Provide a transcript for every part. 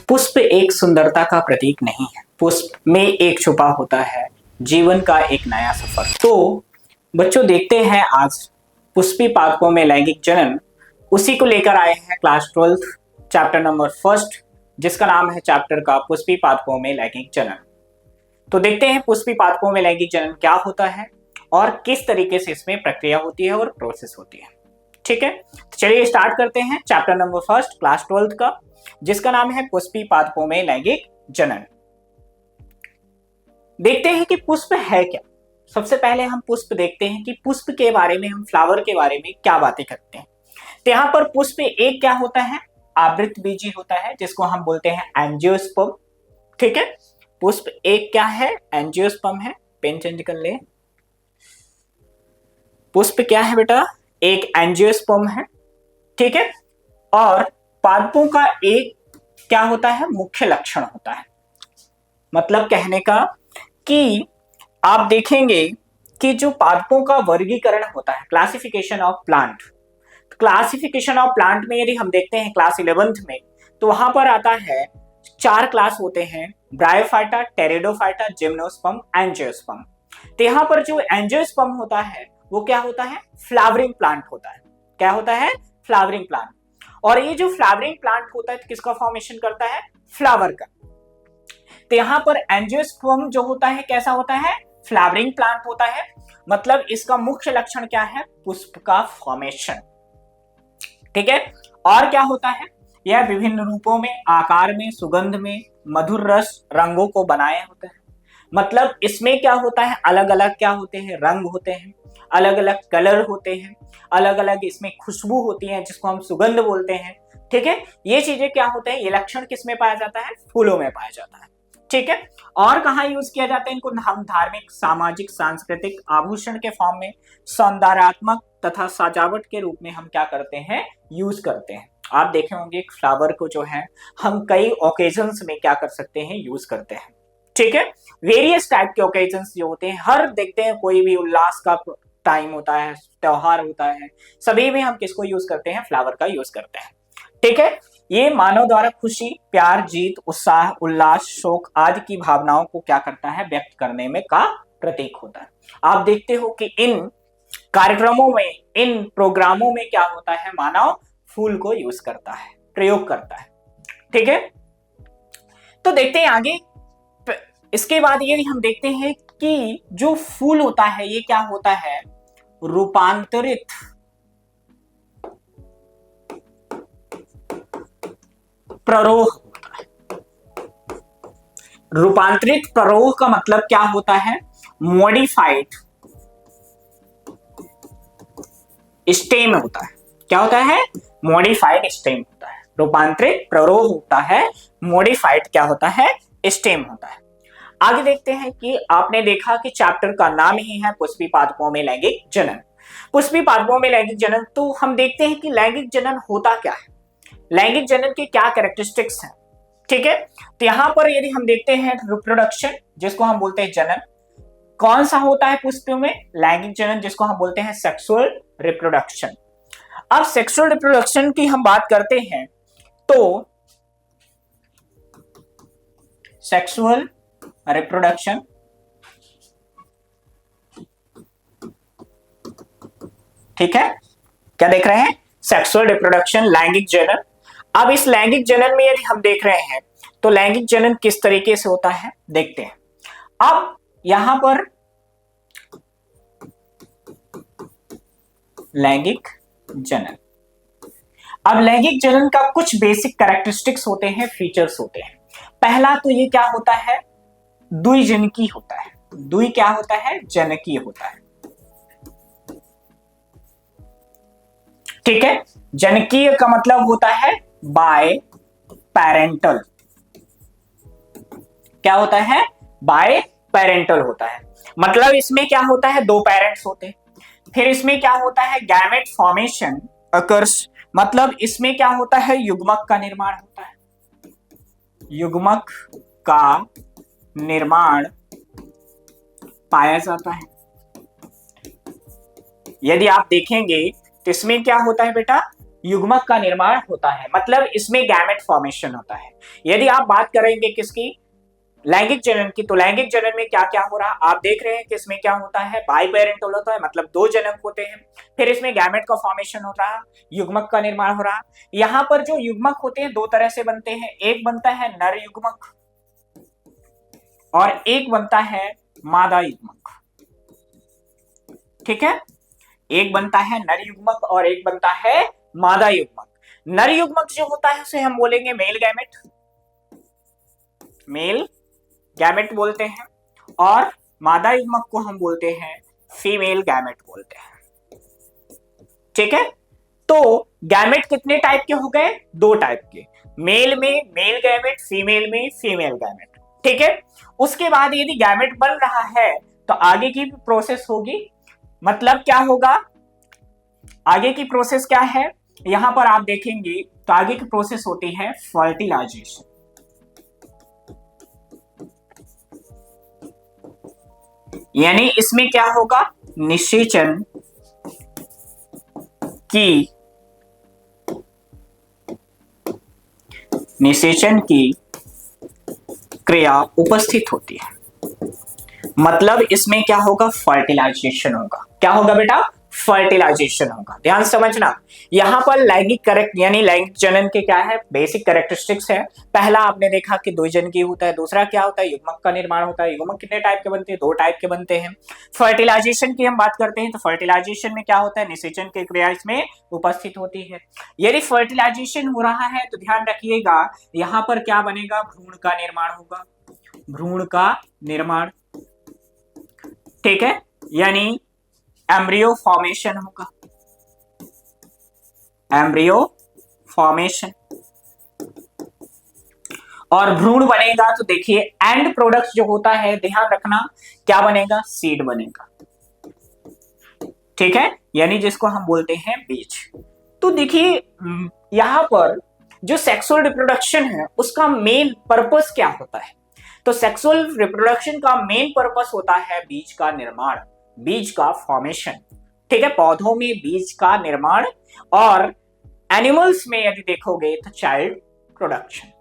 पुष्प एक सुंदरता का प्रतीक नहीं है, पुष्प में एक छुपा होता है जीवन का एक नया सफर। तो बच्चों देखते हैं आज पुष्पी पादपों में लैंगिक जनन, उसी को लेकर आए हैं क्लास 12 चैप्टर नंबर 1, जिसका नाम है चैप्टर का पुष्पी पादपों में लैंगिक जनन। तो देखते हैं पुष्पी पादपों में लैंगिक जनन क्या होता है और किस तरीके से इसमें प्रक्रिया होती है और प्रोसेस होती है। ठीक है, तो चलिए स्टार्ट करते हैं चैप्टर नंबर 1 क्लास 12 का, जिसका नाम है पुष्पी पादपों में लैंगिक जनन। देखते हैं कि पुष्प है क्या। सबसे पहले हम पुष्प देखते हैं कि पुष्प के बारे में, हम फ्लावर के बारे में क्या बातें करते हैं। तो यहाँ पर पुष्प एक क्या होता है, आवृत बीजी होता है, जिसको हम बोलते हैं एंजियोस्पर्म। ठीक है, पुष्प एक क्या है, एंजियोस्पर्म है। पेन चेंज कर ले। पुष्प क्या है बेटा, एक एंजियोस्पर्म है। ठीक है, और पादपों का एक क्या होता है, मुख्य लक्षण होता है। मतलब कहने का कि आप देखेंगे कि जो पादपों का वर्गीकरण होता है, classification of plant, classification of plant में यदि हम देखते हैं क्लास 11th में, तो वहां पर आता है 4 क्लास होते हैं, ब्रायोफाइटा, टेरिडोफाइटा, जिम्नोस्पर्म, एंजियोस्पर्म। तो यहाँ पर जो एंजियोस्पर्म होता है वो क्या होता है, फ्लावरिंग प्लांट होता है। क्या होता है, फ्लावरिंग प्लांट। और ये जो फ्लावरिंग प्लांट होता है तो किसका फॉर्मेशन करता है, फ्लावर का। तो यहाँ पर एंजियोस्पर्म जो होता है कैसा होता है, फ्लावरिंग प्लांट होता है। मतलब इसका मुख्य लक्षण क्या है, पुष्प का फॉर्मेशन। ठीक है, और क्या होता है, यह विभिन्न रूपों में, आकार में, सुगंध में, मधुर रस, रंगों को बनाए होते हैं। मतलब इसमें क्या होता है, अलग अलग क्या होते हैं, रंग होते हैं, अलग अलग कलर होते हैं, अलग अलग इसमें खुशबू होती है जिसको हम सुगंध बोलते हैं। ठीक है, ये चीजें क्या होते हैं, ये लक्षण किस में पाया जाता है, फूलों में पाया जाता है। ठीक है, और कहाँ यूज किया जाता है इनको, हम धार्मिक, सामाजिक, सांस्कृतिक, आभूषण के फॉर्म में, सौंदर्यात्मक तथा सजावट के रूप में हम क्या करते हैं, यूज करते हैं। आप देखे होंगे फ्लावर को जो है हम कई ओकेजन्स में क्या कर सकते हैं, यूज करते हैं। ठीक है, वेरियस टाइप के ओकेजन्स जो होते हैं, हर देखते हैं कोई भी उल्लास का टाइम होता है, त्योहार होता है, सभी में हम किसको यूज करते हैं, फ्लावर का यूज करते हैं। ठीक है, ये मानव द्वारा खुशी, प्यार, जीत, उत्साह, उल्लास, शोक आदि की भावनाओं को क्या करता है, व्यक्त करने में का प्रतीक होता है। आप देखते हो कि इन कार्यक्रमों में, इन प्रोग्रामों में क्या होता है, मानव फूल को यूज करता है, प्रयोग करता है। ठीक है, तो देखते हैं आगे। इसके बाद ये हम देखते हैं कि जो फूल होता है ये क्या होता है, रूपांतरित प्ररोह होता है। रूपांतरित प्ररोह का मतलब क्या होता है, मॉडिफाइड स्टेम होता है। क्या होता है, मॉडिफाइड स्टेम होता है। रूपांतरित प्ररोह होता है, मॉडिफाइड क्या होता है, स्टेम होता है। आगे देखते हैं कि आपने देखा कि चैप्टर का नाम ही है पुष्पी पादपों में लैंगिक जनन। पुष्पी पादपों में लैंगिक जनन, तो हम देखते हैं कि लैंगिक जनन होता क्या है, लैंगिक जनन के क्या कैरेक्टरिस्टिक्स हैं। ठीक है, तो यहां पर यदि हम देखते हैं रिप्रोडक्शन, जिसको हम बोलते हैं जनन, कौन सा होता है पुष्पों में, लैंगिक जनन, जिसको हम बोलते हैं सेक्सुअल रिप्रोडक्शन। अब सेक्सुअल रिप्रोडक्शन की हम बात करते हैं तो सेक्सुअल रिप्रोडक्शन ठीक है, क्या देख रहे हैं, सेक्सुअल रिप्रोडक्शन, लैंगिक जनन। अब इस लैंगिक जनन में यदि हम देख रहे हैं तो लैंगिक जनन किस तरीके से होता है, देखते हैं। अब यहां पर लैंगिक जनन, अब लैंगिक जनन का कुछ बेसिक कैरेक्टरिस्टिक्स होते हैं, फीचर्स होते हैं। पहला तो ये क्या होता है, द्विजनकी होता है। द्वि क्या होता है, जनकी होता है। ठीक है, जनकीय का मतलब होता है बाय पेरेंटल। क्या होता है, बाय पेरेंटल होता है। मतलब इसमें क्या होता है, 2 पेरेंट्स होते हैं। फिर इसमें क्या होता है, गैमेट फॉर्मेशन अकर्स, मतलब इसमें क्या होता है, युग्मक का निर्माण होता है। युग्मक का निर्माण पाया जाता है। यदि आप देखेंगे तो इसमें क्या होता है बेटा, युग्मक का निर्माण होता है, मतलब इसमें गैमेट फॉर्मेशन होता है। यदि आप बात करेंगे किसकी, लैंगिक जनन की, तो लैंगिक जनन में क्या क्या हो रहा है आप देख रहे हैं कि इसमें क्या होता है, बाई पेरेंटल होता है, मतलब दो जनक होते हैं। फिर इसमें गैमेट का फॉर्मेशन हो रहा है, युग्मक का निर्माण हो रहा है। यहाँ पर जो युग्मक होते हैं दो तरह से बनते हैं, एक बनता है नर युग्मक और एक बनता है मादा युग्मक। ठीक है, एक बनता है नर युग्मक और एक बनता है मादा युग्मक। नर युग्मक जो होता है उसे हम बोलेंगे मेल गैमेट, मेल गैमेट बोलते हैं, और मादा युग्मक को हम बोलते हैं फीमेल गैमेट बोलते हैं। ठीक है, तो गैमेट कितने टाइप के हो गए, दो टाइप के, मेल में मेल गैमेट, फीमेल में फीमेल गैमेट। ठीक है, उसके बाद यदि गैमेट बन रहा है तो आगे की प्रोसेस होगी, मतलब क्या होगा, आगे की प्रोसेस क्या है, यहां पर आप देखेंगे तो आगे की प्रोसेस होती है फर्टिलाइजेशन। यानी इसमें क्या होगा, निषेचन की क्रिया उपस्थित होती है, मतलब इसमें क्या होगा, फर्टिलाइजेशन होगा। क्या होगा बेटा, फर्टिलाइजेशन होगा। ध्यान समझना, यहां पर लैंगिक करेक्ट यानी लैंगिक जनन के क्या है, बेसिक कैरेक्टरिस्टिक्स है। पहला आपने देखा कि द्विजनकी होता है, दूसरा क्या होता है, युग्मक का निर्माण होता है। युग्मक कितने टाइप के बनते हैं, दो टाइप के बनते हैं। फर्टिलाइजेशन की हम बात करते हैं तो फर्टिलाइजेशन में क्या होता है, निषेचन की क्रिया इसमें उपस्थित होती है। यदि फर्टिलाइजेशन हो रहा है तो ध्यान रखिएगा यहां पर क्या बनेगा, भ्रूण का निर्माण होगा, भ्रूण का निर्माण। ठीक है, यानी एम्ब्रियो फॉर्मेशन होगा, एम्ब्रियो फॉर्मेशन। और भ्रूण बनेगा तो देखिए एंड प्रोडक्ट जो होता है, ध्यान रखना क्या बनेगा, सीड बनेगा। ठीक है, यानी जिसको हम बोलते हैं बीज। तो देखिए यहां पर जो सेक्सुअल रिप्रोडक्शन है उसका मेन पर्पस क्या होता है, तो सेक्सुअल रिप्रोडक्शन का मेन पर्पस होता है बीज का निर्माण, बीज का फॉर्मेशन। ठीक है, पौधों में बीज का निर्माण, और एनिमल्स में यदि देखोगे तो चाइल्ड प्रोडक्शन।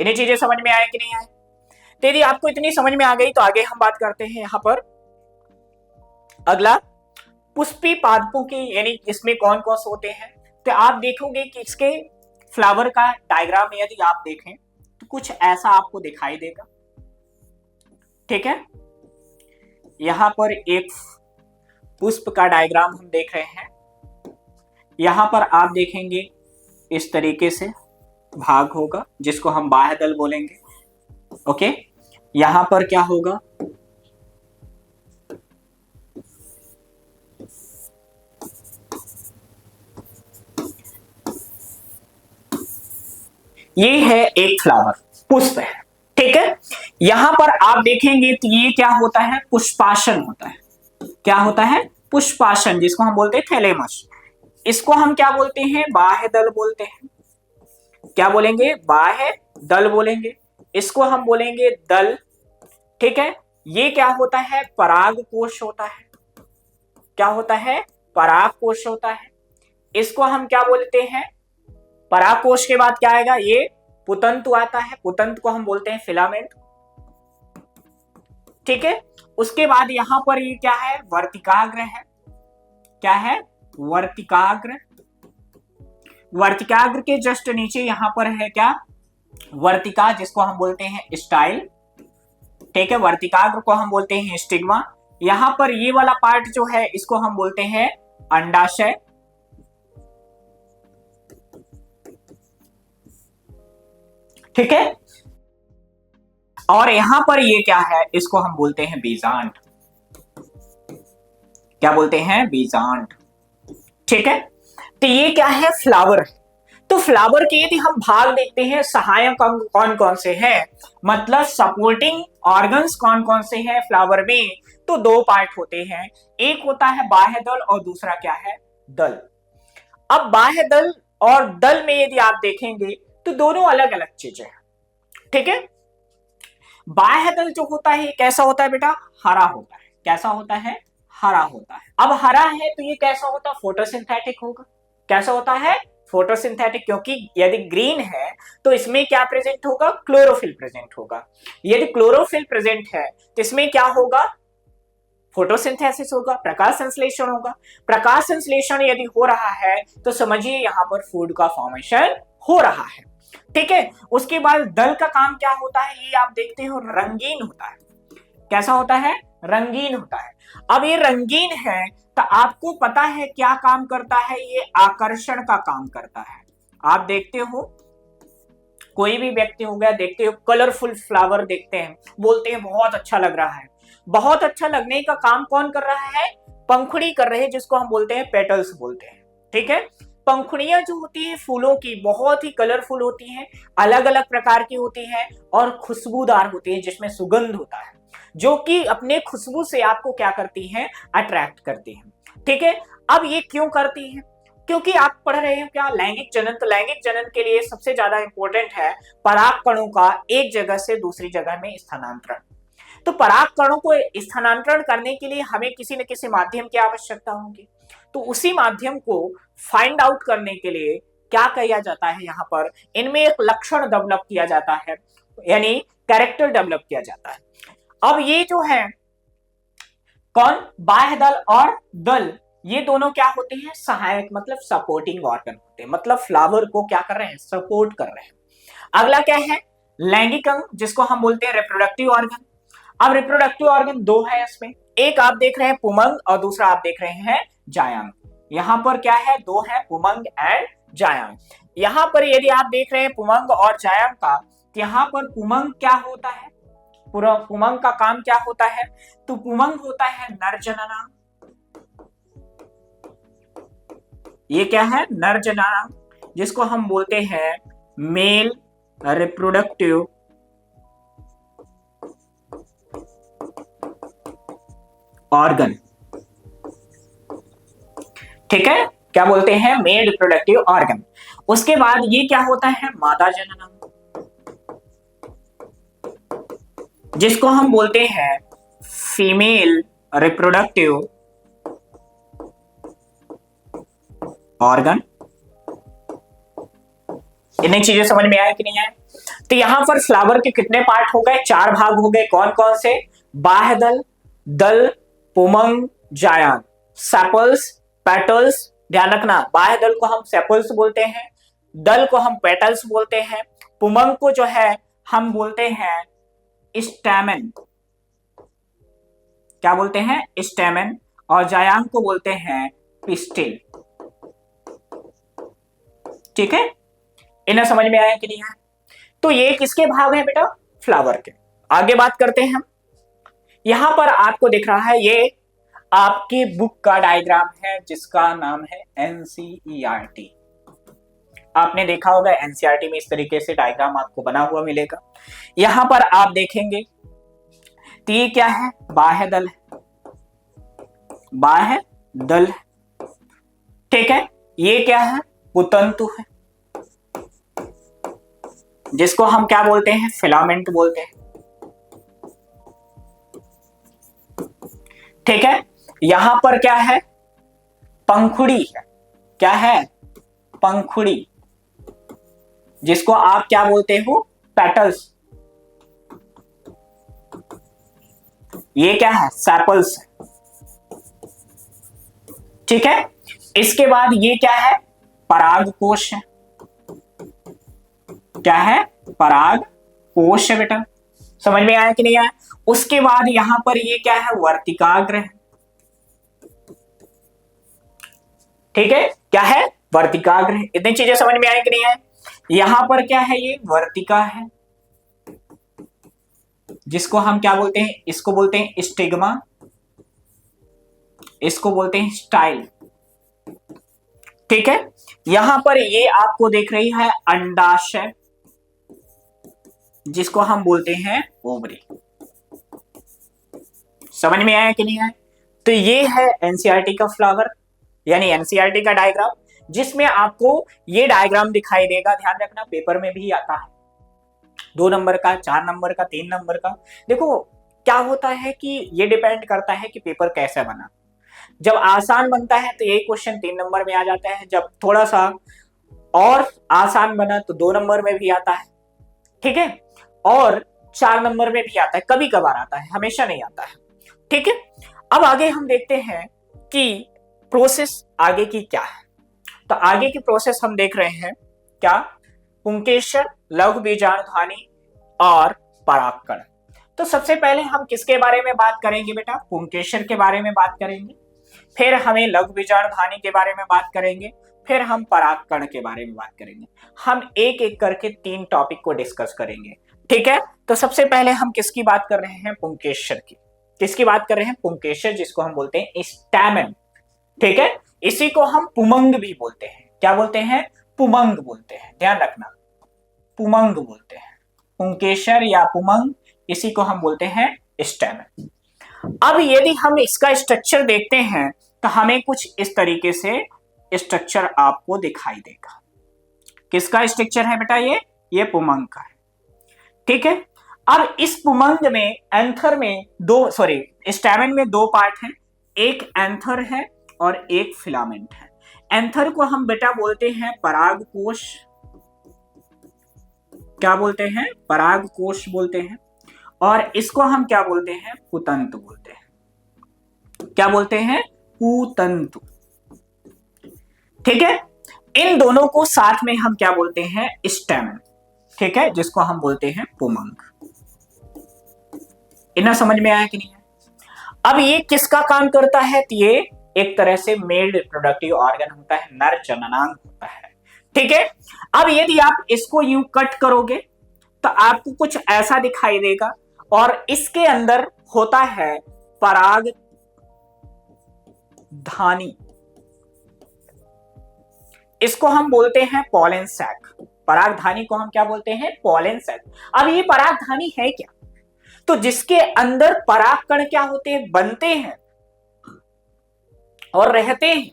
इन्हीं चीजें समझ में आए कि नहीं आए, तो यदि आपको इतनी समझ में आ गई तो आगे हम बात करते हैं यहां पर अगला, पुष्पी पादपों के यानी इसमें कौन कौन से होते हैं। तो आप देखोगे कि इसके फ्लावर का डायग्राम यदि आप देखें तो कुछ ऐसा आपको दिखाई देगा। ठीक है, यहां पर एक पुष्प का डायग्राम हम देख रहे हैं, यहां पर आप देखेंगे इस तरीके से भाग होगा जिसको हम बाह्य दल बोलेंगे। ओके, यहां पर क्या होगा, ये है एक फ्लावर, पुष्प है। ठीक है, यहां पर आप देखेंगे तो ये क्या होता है, पुष्पासन होता है। क्या होता है, पुष्पासन, जिसको हम बोलते हैं थैलेमस। इसको हम क्या बोलते हैं, बाह्य दल बोलते हैं। क्या बोलेंगे, बाह्य दल बोलेंगे, इसको हम बोलेंगे दल। ठीक है, ये क्या होता है, पराग कोश होता है। क्या होता है, पराग कोश होता है, इसको हम क्या बोलते हैं, पराग कोश के बाद क्या आएगा, ये पुतंतु आता है, पुतंतु को हम बोलते हैं फिलामेंट। ठीक है, उसके बाद यहां पर ये क्या है, वर्तिकाग्र है। क्या है, वर्तिकाग्र। वर्तिकाग्र के जस्ट नीचे यहां पर है क्या, वर्तिका, जिसको हम बोलते हैं स्टाइल। ठीक है, वर्तिकाग्र को हम बोलते हैं स्टिग्मा। यहां पर ये वाला पार्ट जो है इसको हम बोलते हैं अंडाशय। ठीक है, और यहां पर ये क्या है, इसको हम बोलते हैं बीजांड। क्या बोलते हैं, बीजांड। ठीक है, तो ये क्या है, फ्लावर। तो फ्लावर के यदि हम भाग देखते हैं, सहायक अंग कौन कौन से हैं, मतलब सपोर्टिंग ऑर्गन्स कौन कौन से हैं फ्लावर में, तो दो पार्ट होते हैं, एक होता है बाह्य दल और दूसरा क्या है, दल। अब बाह्य दल और दल में यदि आप देखेंगे तो दोनों अलग अलग चीजें हैं। ठीक है, बाह्य दल जो होता है कैसा होता है बेटा, हरा होता है। कैसा होता है, हरा होता है। अब हरा है तो ये कैसा होता है, फोटोसिंथेटिक होगा। कैसा होता है, फोटोसिंथेटिक, क्योंकि यदि ग्रीन है तो इसमें क्या प्रेजेंट होगा, क्लोरोफिल प्रेजेंट होगा। यदि क्लोरोफिल प्रेजेंट है तो इसमें क्या होगा, फोटोसिंथेसिस होगा, प्रकाश संश्लेषण होगा। प्रकाश संश्लेषण यदि हो रहा है तो समझिए यहां पर फूड का फॉर्मेशन हो रहा है। ठीक है, उसके बाद दल का काम क्या होता है, ये आप देखते हो रंगीन होता है। कैसा होता है, रंगीन होता है। अब ये रंगीन है तो आपको पता है क्या काम करता है, ये आकर्षण का काम करता है। आप देखते हो कोई भी व्यक्ति हो गया, देखते हो कलरफुल फ्लावर देखते हैं, बोलते हैं बहुत अच्छा लग रहा है। बहुत अच्छा लगने का काम कौन कर रहा है, पंखुड़ी कर रहे हैं, जिसको हम बोलते हैं पेटल्स बोलते हैं। ठीक है, पंखुड़ियां जो होती है फूलों की बहुत ही कलरफुल होती हैं, अलग अलग प्रकार की होती हैं और खुशबूदार होती है, जिसमें सुगंध होता है, जो कि अपने खुशबू से आपको क्या करती हैं, अट्रैक्ट करती हैं। ठीक है, अब ये क्यों करती हैं, क्योंकि आप पढ़ रहे हो क्या, लैंगिक जनन। तो लैंगिक जनन के लिए सबसे ज्यादा इंपॉर्टेंट है पराग कणों का एक जगह से दूसरी जगह में स्थानांतरण। तो पराग कणों को स्थानांतरण करने के लिए हमें किसी न किसी माध्यम की आवश्यकता होगी। तो उसी माध्यम को फाइंड आउट करने के लिए क्या किया जाता है, यहाँ पर इनमें एक लक्षण डेवलप किया जाता है, यानी कैरेक्टर डेवलप किया जाता है। अब ये जो है कौन, बाह्य दल और दल, ये दोनों क्या होते हैं, सहायक, मतलब सपोर्टिंग ऑर्गन होते हैं, मतलब फ्लावर को क्या कर रहे हैं, सपोर्ट कर रहे हैं। अगला क्या है, लैंगिक अंग, जिसको हम बोलते हैं रिप्रोडक्टिव ऑर्गन। अब रिप्रोडक्टिव ऑर्गन दो है इसमें, एक आप देख रहे हैं पुमंग और दूसरा आप देख रहे हैं जायांग। यहां पर क्या है, दो है, पुमंग एंड जायांग। यहां पर यदि आप देख रहे हैं पुमंग और जायांग का, तो यहां पर पुमंग क्या होता है, पूरा पुमंग का काम क्या होता है, तो पुमंग होता है नर जननांग। ये क्या है, नर जननांग, जिसको हम बोलते हैं मेल रिप्रोडक्टिव ऑर्गन। ठीक है, क्या बोलते हैं, मेल रिप्रोडक्टिव ऑर्गन। उसके बाद ये क्या होता है, मादा जननांग, जिसको हम बोलते हैं फीमेल रिप्रोडक्टिव ऑर्गन। इतनी चीजें समझ में आए कि नहीं आए। तो यहां पर फ्लावर के कितने पार्ट हो गए, चार भाग हो गए, कौन कौन से, बाह्य दल, दल, पुमंग, जायांग, सेपल्स, पेटल्स। ध्यान रखना, बाह्य दल को हम सेपल्स बोलते हैं, दल को हम पेटल्स बोलते हैं, पुमंग को जो है हम बोलते हैं स्टैमेन, क्या बोलते हैं, स्टैमेन, और जायांग को बोलते हैं पिस्टिल। ठीक है, इन्हें समझ में आया कि नहीं आया। तो ये किसके भाग है बेटा, फ्लावर के। आगे बात करते हैं हम, यहां पर आपको दिख रहा है ये आपकी बुक का डायग्राम है, जिसका नाम है एनसीईआरटी। आपने देखा होगा एनसीईआरटी में इस तरीके से डायग्राम आपको बना हुआ मिलेगा। यहां पर आप देखेंगे तो ये क्या है, बाह्य दल है, बाह्य दल है। ठीक है, ये क्या है, पुतंतु है, जिसको हम क्या बोलते हैं, फिलामेंट बोलते हैं। ठीक है, यहां पर क्या है, पंखुड़ी है, क्या है, पंखुड़ी, जिसको आप क्या बोलते हो, पेटल्स। ये क्या है, सेपल्स। ठीक है, इसके बाद ये क्या है, पराग कोश है, क्या है, पराग कोश है बेटा। समझ में आया कि नहीं आया। उसके बाद यहां पर ये क्या है, वर्तिकाग्र है। ठीक है, क्या है, वर्तिकाग्र है। इतनी चीजें समझ में आई कि नहीं आए। यहां पर क्या है, ये वर्तिका है, जिसको हम क्या बोलते हैं, इसको बोलते हैं स्टिग्मा, इसको बोलते हैं स्टाइल। ठीक है, यहां पर ये आपको देख रही है अंडाशय, जिसको हम बोलते हैं ओवरी। समझ में आया कि नहीं आया। तो ये है एनसीईआरटी का फ्लावर, यानी एनसीईआरटी का डायग्राम, जिसमें आपको ये डायग्राम दिखाई देगा। ध्यान रखना, पेपर में भी आता है, 2 नंबर का, 4 नंबर का, 3 नंबर का। देखो क्या होता है कि ये डिपेंड करता है कि पेपर कैसा बना। जब आसान बनता है तो यही क्वेश्चन 3 नंबर में आ जाता है, जब थोड़ा सा और आसान बना तो 2 नंबर में भी आता है, ठीक है, और 4 नंबर में भी आता है, कभी कभार आता है, हमेशा नहीं आता है, ठीक है। अब आगे हम देखते हैं कि प्रोसेस आगे की क्या है। तो आगे की प्रोसेस हम देख रहे हैं क्या, पुंकेसर, लघु बीजाणुध्वनि और परागकण। तो सबसे पहले हम किसके बारे में बात करेंगे बेटा, पुंकेसर के बारे में बात करेंगे, फिर हमें लघु बीजाणुध्वनि के बारे में बात करेंगे, फिर हम परागकण के बारे में बात करेंगे। हम एक एक करके 3 टॉपिक को डिस्कस करेंगे, ठीक है। तो सबसे पहले हम किसकी बात कर रहे हैं, पुंकेसर की। किसकी बात कर रहे हैं, पुंकेसर, जिसको हम बोलते हैं स्टैमेन, ठीक है। इसी को हम पुमंग भी बोलते हैं। क्या बोलते हैं, पुमंग बोलते हैं, ध्यान रखना, पुमंग बोलते हैं, पुंकेसर या पुमंग, इसी को हम बोलते हैं स्टैमेन। अब यदि हम इसका स्ट्रक्चर देखते हैं तो हमें कुछ इस तरीके से स्ट्रक्चर आपको दिखाई देगा। किसका स्ट्रक्चर है बेटा, ये पुमंग का है, ठीक है। अब इस पुमंग में, एंथर में स्टैमेन में 2 पार्ट हैं, एक एंथर है और एक फिलामेंट है। एंथर को हम बेटा बोलते हैं परागकोश, क्या बोलते हैं, परागकोश बोलते हैं, और इसको हम क्या बोलते हैं, पुतंतु बोलते हैं। क्या बोलते हैं, पुतंतु, ठीक है। इन दोनों को साथ में हम क्या बोलते हैं, स्टैमेन, ठीक है, जिसको हम बोलते हैं पुमंग। इतना समझ में आया कि नहीं है। अब ये किसका काम करता है, तो ये एक तरह से मेल रिप्रोडक्टिव ऑर्गन होता है, नर जननांग होता है, ठीक है। अब यदि आप इसको यूं कट करोगे तो आपको कुछ ऐसा दिखाई देगा, और इसके अंदर होता है पराग धानी, इसको हम बोलते हैं पॉलन सैक। परागधानी को हम क्या बोलते हैं, पॉलन सैक। अब ये परागधानी है क्या, तो जिसके अंदर परागकण क्या होते हैं, बनते हैं और रहते हैं,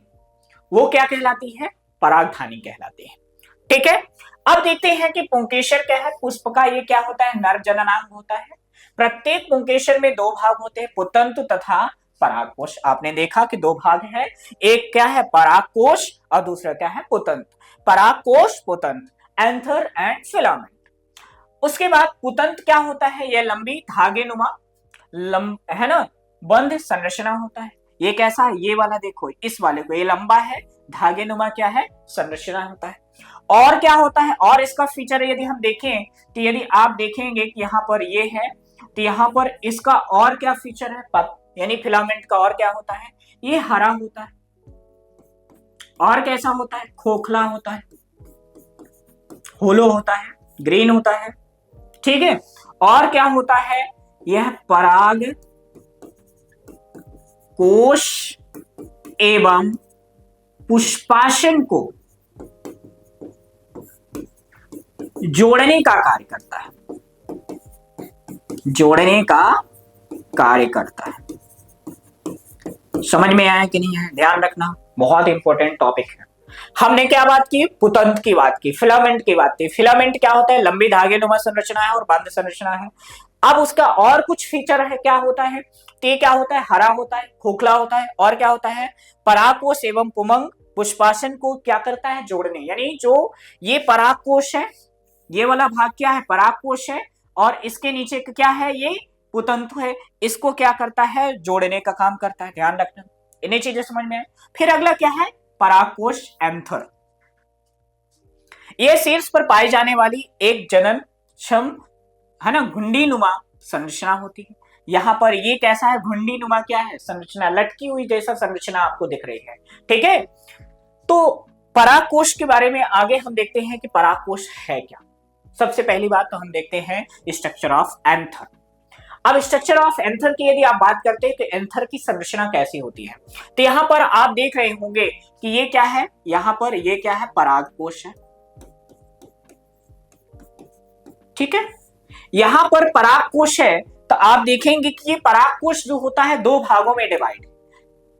वो क्या कहलाती है, परागधानी कहलाती है, ठीक है। अब देखते हैं कि पुंकेसर क्या है, पुष्प का ये क्या होता है, नर जननांग होता है। प्रत्येक पुंकेसर में 2 भाग होते हैं, पुतंतु तथा परागकोश। आपने देखा कि 2 भाग है, एक क्या है परागकोश और दूसरा क्या है पुतंत। परागकोश, पुतंत, एंथर एंड फिलामेंट। उसके बाद पुतंत क्या होता है, यह लंबी धागेनुमा है ना, बंध संरचना होता है। ये कैसा है, ये वाला देखो, इस वाले को, ये लंबा है, धागेनुमा क्या है, संरचना होता है। और क्या होता है, और इसका फीचर यदि हम देखें तो यदि आप देखेंगे कि यहाँ पर ये है, तो यहाँ पर इसका और क्या फीचर है, यानी फिलामेंट का और क्या होता है, ये हरा होता है, और कैसा होता है, खोखला होता है, होलो होता है, ग्रीन होता है, ठीक है। और क्या होता है, यह पराग कोश एवं पुष्पाशन को जोड़ने का कार्य करता है, जोड़ने का कार्य करता है। समझ में आया कि नहीं है, ध्यान रखना, बहुत इंपॉर्टेंट टॉपिक है। हमने क्या बात की, पुतंत की बात की, फिलामेंट की बात की। फिलामेंट क्या होता है, लंबी धागेनुमा संरचना है और बंध संरचना है। अब उसका और कुछ फीचर है, क्या होता है, ते क्या होता है, हरा होता है, खोखला होता है, और क्या होता है, परागकोश एवं पुमंग पुष्पाशन को क्या करता है, जोड़ने। यानी जो ये परागकोश है, ये वाला भाग क्या है, परागकोश है, और इसके नीचे क्या है, ये पुतंतु है, इसको क्या करता है, जोड़ने का काम करता है। ध्यान रखना, इन्हीं चीजें समझ में आए। फिर अगला क्या है, परागकोश एंथर। यह शीर्ष पर पाई जाने वाली एक जनन क्षम है ना, घुंडी नुमा संरचना होती है। यहां पर ये कैसा है, घुंडी नुमा क्या है, संरचना, लटकी हुई जैसा संरचना आपको दिख रही है, ठीक है। तो परागकोश के बारे में आगे हम देखते हैं कि परागकोश है क्या। सबसे पहली बात तो हम देखते हैं स्ट्रक्चर ऑफ एंथर। अब स्ट्रक्चर ऑफ एंथर की यदि आप बात करते हैं तो एंथर की संरचना कैसी होती है, तो यहां पर आप देख रहे होंगे कि ये क्या है, यहां पर ये क्या है, परागकोश है, ठीक है। यहां पर परागकोश है, तो आप देखेंगे कि ये परागकोश जो होता है 2 भागों में डिवाइड,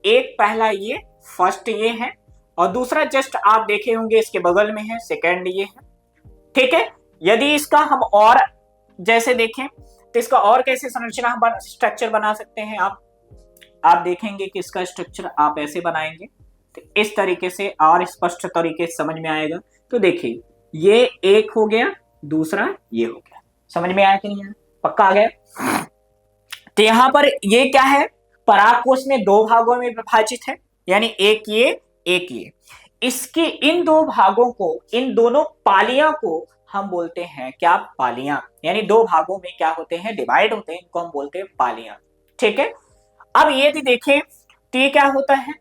एक पहला ये फर्स्ट ये है, और दूसरा जस्ट आप देखे होंगे इसके बगल में है, सेकंड ये है, ठीक है। यदि इसका हम और जैसे देखें तो इसका और कैसे संरचना स्ट्रक्चर बना सकते हैं आप, आप देखेंगे कि इसका स्ट्रक्चर आप ऐसे बनाएंगे तो इस तरीके से और स्पष्ट तरीके से समझ में आएगा। तो देखिए ये एक हो गया, दूसरा ये हो गया। समझ में आया कि नहीं आया? पक्का आ गया? तो यहां पर ये क्या है, परागकोश में दो भागों में विभाजित है, यानी एक ये एक ये। इसके इन दो भागों को, इन दोनों पालियां को हम बोलते हैं क्या, पालियां। यानी दो भागों में क्या होते हैं, डिवाइड होते हैं, इनको हम बोलते हैं पालियां। ठीक है। अब ये देखें तो ये क्या होता है,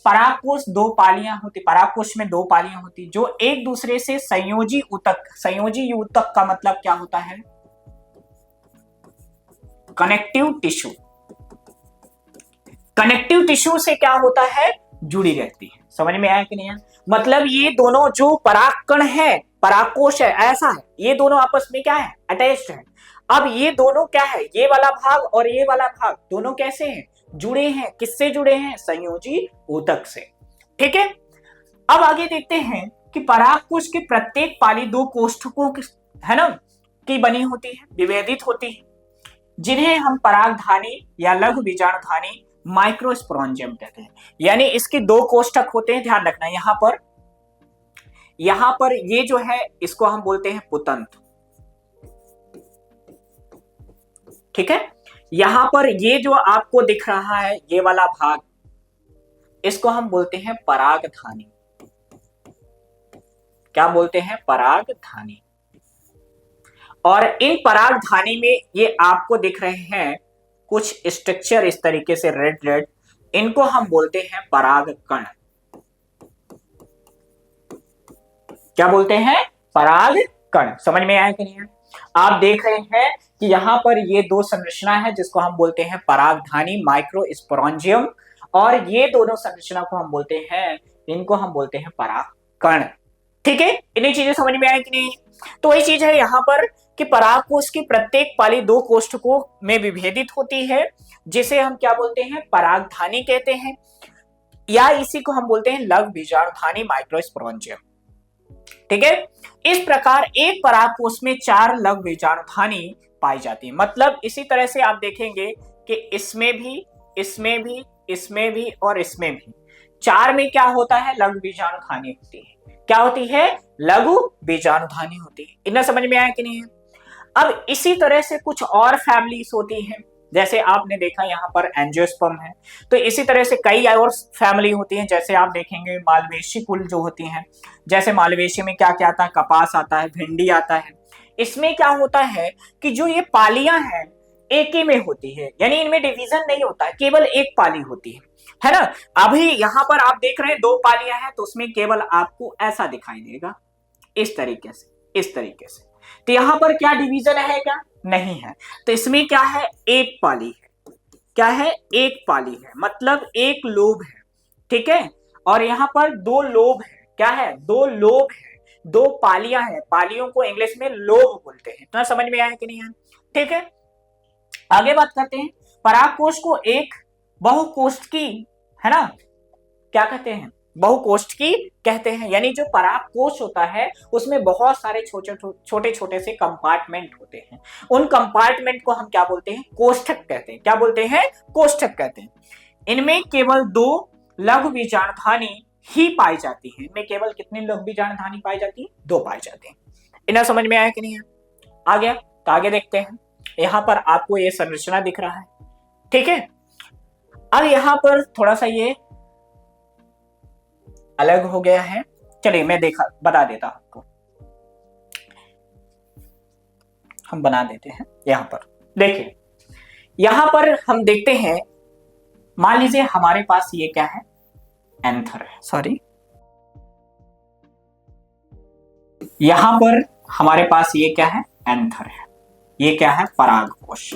परागकोश दो पालियां होती, परागकोश में दो पालियां होती जो एक दूसरे से संयोजी ऊतक, संयोजी ऊतक का मतलब क्या होता है, कनेक्टिव टिश्यू। कनेक्टिव टिश्यू से क्या होता है, जुड़ी रहती है। समझ में आया कि नहीं आया? मतलब ये दोनों जो परागकण है, परागकोश है, ऐसा है, ये दोनों आपस में क्या है, अटैच्ड है। अब ये दोनों क्या है, ये वाला भाग और ये वाला भाग दोनों कैसे हैं, जुड़े हैं। किससे जुड़े हैं, संयोजी ऊतक से। ठीक है। अब आगे देखते हैं कि परागकोश की प्रत्येक पाली दो कोष्ठकों है ना की बनी होती है, विभेदित होती है, जिन्हें हम परागधानी या लघु बीजाणुधानी माइक्रोस्पोरेंजियम कहते हैं। यानी इसके दो कोष्ठक होते हैं, ध्यान रखना। यहां पर ये जो है इसको हम बोलते हैं पुतंत्र। ठीक है। यहां पर ये जो आपको दिख रहा है ये वाला भाग, इसको हम बोलते हैं परागधानी। क्या बोलते हैं, परागधानी। और इन परागधानी में ये आपको दिख रहे हैं कुछ स्ट्रक्चर इस तरीके से रेड रेड, इनको हम बोलते हैं परागकण। क्या बोलते हैं, परागकण। समझ में आया कि नहीं? आप देख रहे हैं कि यहां पर ये दो संरचना है जिसको हम बोलते हैं परागधानी माइक्रोस्पोरेंजियम, और ये दोनों संरचना को हम बोलते हैं, इनको हम बोलते हैं परागकण। ठीक है। इन्हीं चीजें समझ में आया कि नहीं? तो वही चीज है यहां पर कि परागकोश की प्रत्येक पाली दो कोष्ठकों में विभेदित होती है, जिसे हम क्या बोलते हैं, परागधानी कहते हैं, या इसी को हम बोलते हैं लघु बीजाणुधानी माइक्रोस्पोरेंजियम। ठीक है। इस प्रकार एक परागकोश में चार लघु बीजाणुधानी पाई जाती है। मतलब इसी तरह से आप देखेंगे कि इसमें भी, इसमें भी, इसमें भी और इसमें भी, चार में क्या होता है, लघु बीजाणुधानी होती है। क्या होती है, लघु बीजाणुधानी होती है। इतना समझ में आया कि नहीं है? अब इसी तरह से कुछ और फैमिलीज होती हैं, जैसे आपने देखा यहाँ पर एंजियोस्पर्म है, तो इसी तरह से कई और फैमिली होती हैं। जैसे आप देखेंगे मालवेशी कुल जो होती हैं, जैसे मालवेशी में क्या क्या आता है, कपास आता है, भिंडी आता है। इसमें क्या होता है कि जो ये पालियां हैं एक ही में होती है, यानी इनमें डिवीजन नहीं होता है, केवल एक पाली होती है ना। अभी यहाँ पर आप देख रहे हैं दो पालियां हैं, तो उसमें केवल आपको ऐसा दिखाई देगा, इस तरीके से, इस तरीके से। तो यहां पर क्या डिवीजन है, क्या नहीं है। तो इसमें क्या है, एक पाली है। क्या है, एक पाली है, मतलब एक लोब है। ठीक है। और यहां पर दो लोब है। क्या है, दो लोब है, दो पालियां हैं। पालियों को इंग्लिश में लोब बोलते हैं। तो समझ में आया कि नहीं आया? ठीक है। आगे बात करते हैं। परागकोश को एक बहुकोष्ठकी, है ना, क्या कहते हैं, बहुकोष्ठकी कहते हैं। यानी जो परागकोश होता है उसमें बहुत सारे छोटे छोटे से कंपार्टमेंट होते हैं। उन कंपार्टमेंट को हम क्या बोलते हैं, कोष्ठक कहते हैं। क्या बोलते हैं, कोष्ठक कहते हैं। इनमें केवल दो लघु बीजाणुधानी ही पाई जाती है। इनमें केवल कितनी लघु बीजाणुधानी पाई जाती है, दो पाई जाती है। इन्हें समझ में आया कि नहीं है? आ गया। तो आगे देखते हैं। यहां पर आपको ये संरचना दिख रहा है। ठीक है। अब यहां पर थोड़ा सा ये अलग हो गया है। चलिए मैं बता देता हूं आपको, हम बना देते हैं। यहां पर देखिए, यहां पर हम देखते हैं, मान लीजिए हमारे पास ये क्या है, एंथर है, सॉरी, यहां पर हमारे पास ये क्या है, एंथर है। ये क्या है, परागकोश।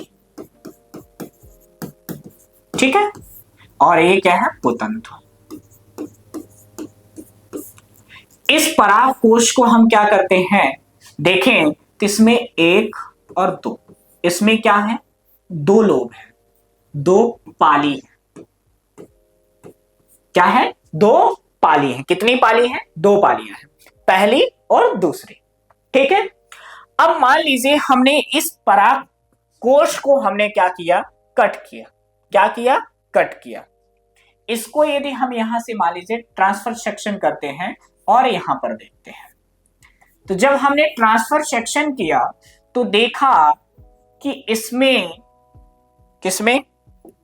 ठीक है। और ये क्या है, पुतंत्र। इस परागकोश को हम क्या करते हैं, देखें तो इसमें एक और दो, इसमें क्या है, दो लोब है, दो पाली है। क्या है, दो पाली है। कितनी पाली है, दो पालियां हैं, पहली और दूसरी। ठीक है। अब मान लीजिए हमने इस परागकोश को हमने क्या किया, कट किया। क्या किया, कट किया। इसको यदि हम यहां से मान लीजिए ट्रांसफर सेक्शन करते हैं और यहां पर देखते हैं, तो जब हमने ट्रांसफर सेक्शन किया तो देखा कि इसमें किसमें,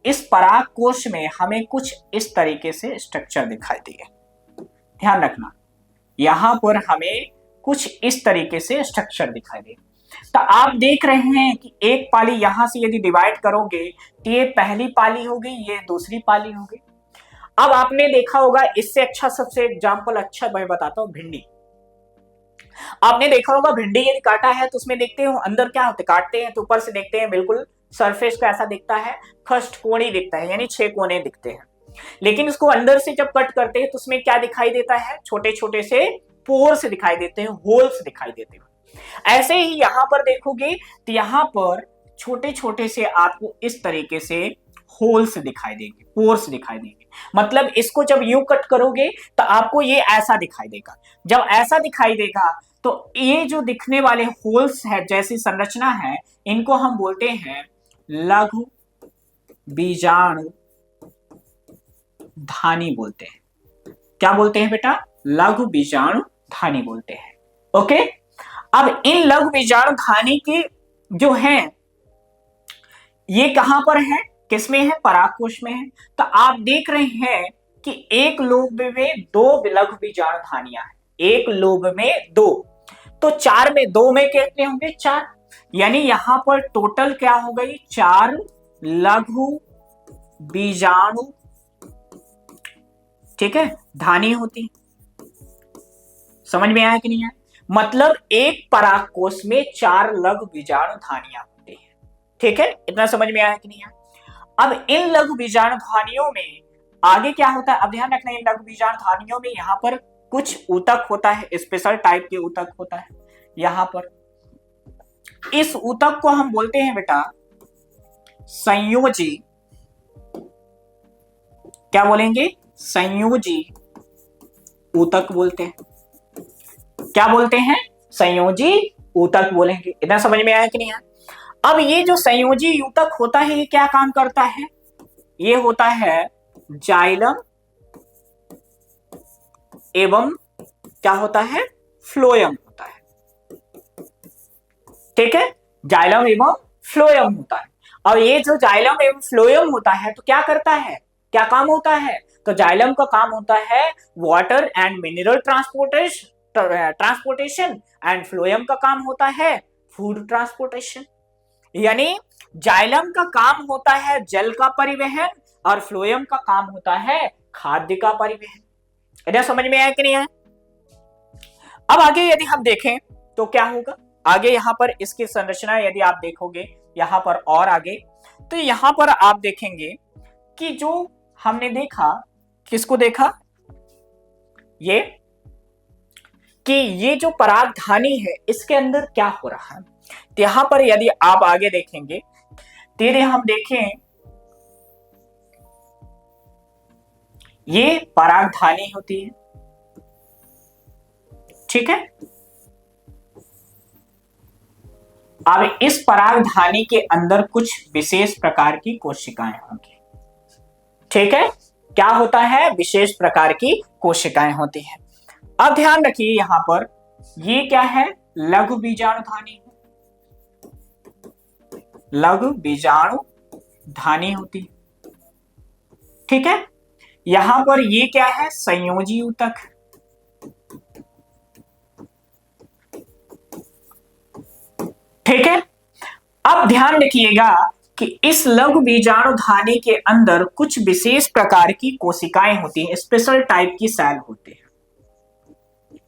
इस पराग कोश में हमें कुछ इस तरीके से स्ट्रक्चर दिखाई दिए। ध्यान रखना, यहां पर हमें कुछ इस तरीके से स्ट्रक्चर दिखाई दे। तो आप देख रहे हैं कि एक पाली यहां से यदि डिवाइड करोगे तो ये पहली पाली हो गई, ये दूसरी पाली हो गई। अब आपने देखा होगा, इससे अच्छा सबसे एग्जाम्पल अच्छा मैं बताता हूं, भिंडी। आपने देखा होगा भिंडी यदि काटा है तो उसमें देखते हो अंदर क्या होते, काटते हैं तो ऊपर से देखते हैं बिल्कुल सरफेस का ऐसा दिखता है, खष्टकोणी दिखता है, यानी 6 कोने दिखते हैं। लेकिन इसको अंदर से जब कट करते हैं तो उसमें क्या दिखाई देता है, छोटे छोटे से पोर्स दिखाई देते हैं, होल्स दिखाई देते हैं। ऐसे ही यहां पर देखोगे तो यहां पर छोटे छोटे से आपको इस तरीके से होल्स दिखाई देंगे, पोर्स दिखाई देंगे। मतलब इसको जब यूं कट करोगे तो आपको ये ऐसा दिखाई देगा। जब ऐसा दिखाई देगा तो ये जो दिखने वाले होल्स है जैसी संरचना है, इनको हम बोलते हैं लघु बीजाणु धानी बोलते हैं। क्या बोलते हैं बेटा, लघु बीजाणु धानी बोलते हैं। ओके, अब इन लघु बीजाणु धानी के जो हैं ये कहां पर है, किसमें है, परागकोश में है। तो आप देख रहे हैं कि एक लोब में 2 लघु बीजाणु धानियां हैं, एक लोब में 2, तो 4 में 2 में कितने होंगे, 4, यानी यहां पर टोटल क्या हो गई, 4 लघु बीजाणु, ठीक है, धानी होती। समझ में आया कि नहीं आया, मतलब एक परागकोश में 4 लघु बीजाणु धानियां होती हैं। ठीक है, इतना समझ में आया कि नहीं आया। अब इन लघु बीजाणु धानियों में आगे क्या होता है, अब ध्यान रखना, इन लघु बीजाणु धानियों में यहां पर कुछ ऊतक होता है, स्पेशल टाइप के ऊतक होता है यहां पर। इस ऊतक को हम बोलते हैं बेटा संयोजी, क्या बोलेंगे, संयोजी ऊतक बोलते हैं। क्या बोलते हैं, संयोजी ऊतक बोलेंगे। इतना समझ में आया कि नहीं आया। अब ये जो संयोजी ऊतक होता है ये क्या काम करता है, ये होता है जाइलम एवं क्या होता है, फ्लोएम होता है। ठीक है, जाइलम एवं फ्लोएम होता है। और ये जो जाइलम एवं फ्लोएम होता है तो क्या करता है, क्या काम होता है, तो जाइलम का काम होता है water and mineral transportation and phloem का काम होता है फूड ट्रांसपोर्टेशन। यानी जाइलम का काम होता है जल का परिवहन और फ्लोएम का काम होता है खाद्य का परिवहन। इधर समझ में आया कि नहीं आया। अब आगे यदि हम देखें तो क्या होगा, आगे यहां पर इसकी संरचना यदि आप देखोगे यहां पर और आगे, तो यहां पर आप देखेंगे कि जो हमने देखा, किसको देखा, ये कि ये जो परागधानी है इसके अंदर क्या हो रहा है। तो यहां पर यदि आप आगे देखेंगे तेरे हम देखें, ये परागधानी होती है, ठीक है। अब इस परागधानी के अंदर कुछ विशेष प्रकार की कोशिकाएं होंगी, ठीक है। क्या होता है, विशेष प्रकार की कोशिकाएं होती हैं। अब ध्यान रखिए यहां पर ये क्या है, लघु बीजाणु धानी, लघु बीजाणु धानी होती, ठीक है। यहां पर ये क्या है, संयोजी ऊतक, ठीक है। अब ध्यान रखिएगा कि इस लघु बीजाणु धानी के अंदर कुछ विशेष प्रकार की कोशिकाएं होती हैं, स्पेशल टाइप की सेल होते हैं।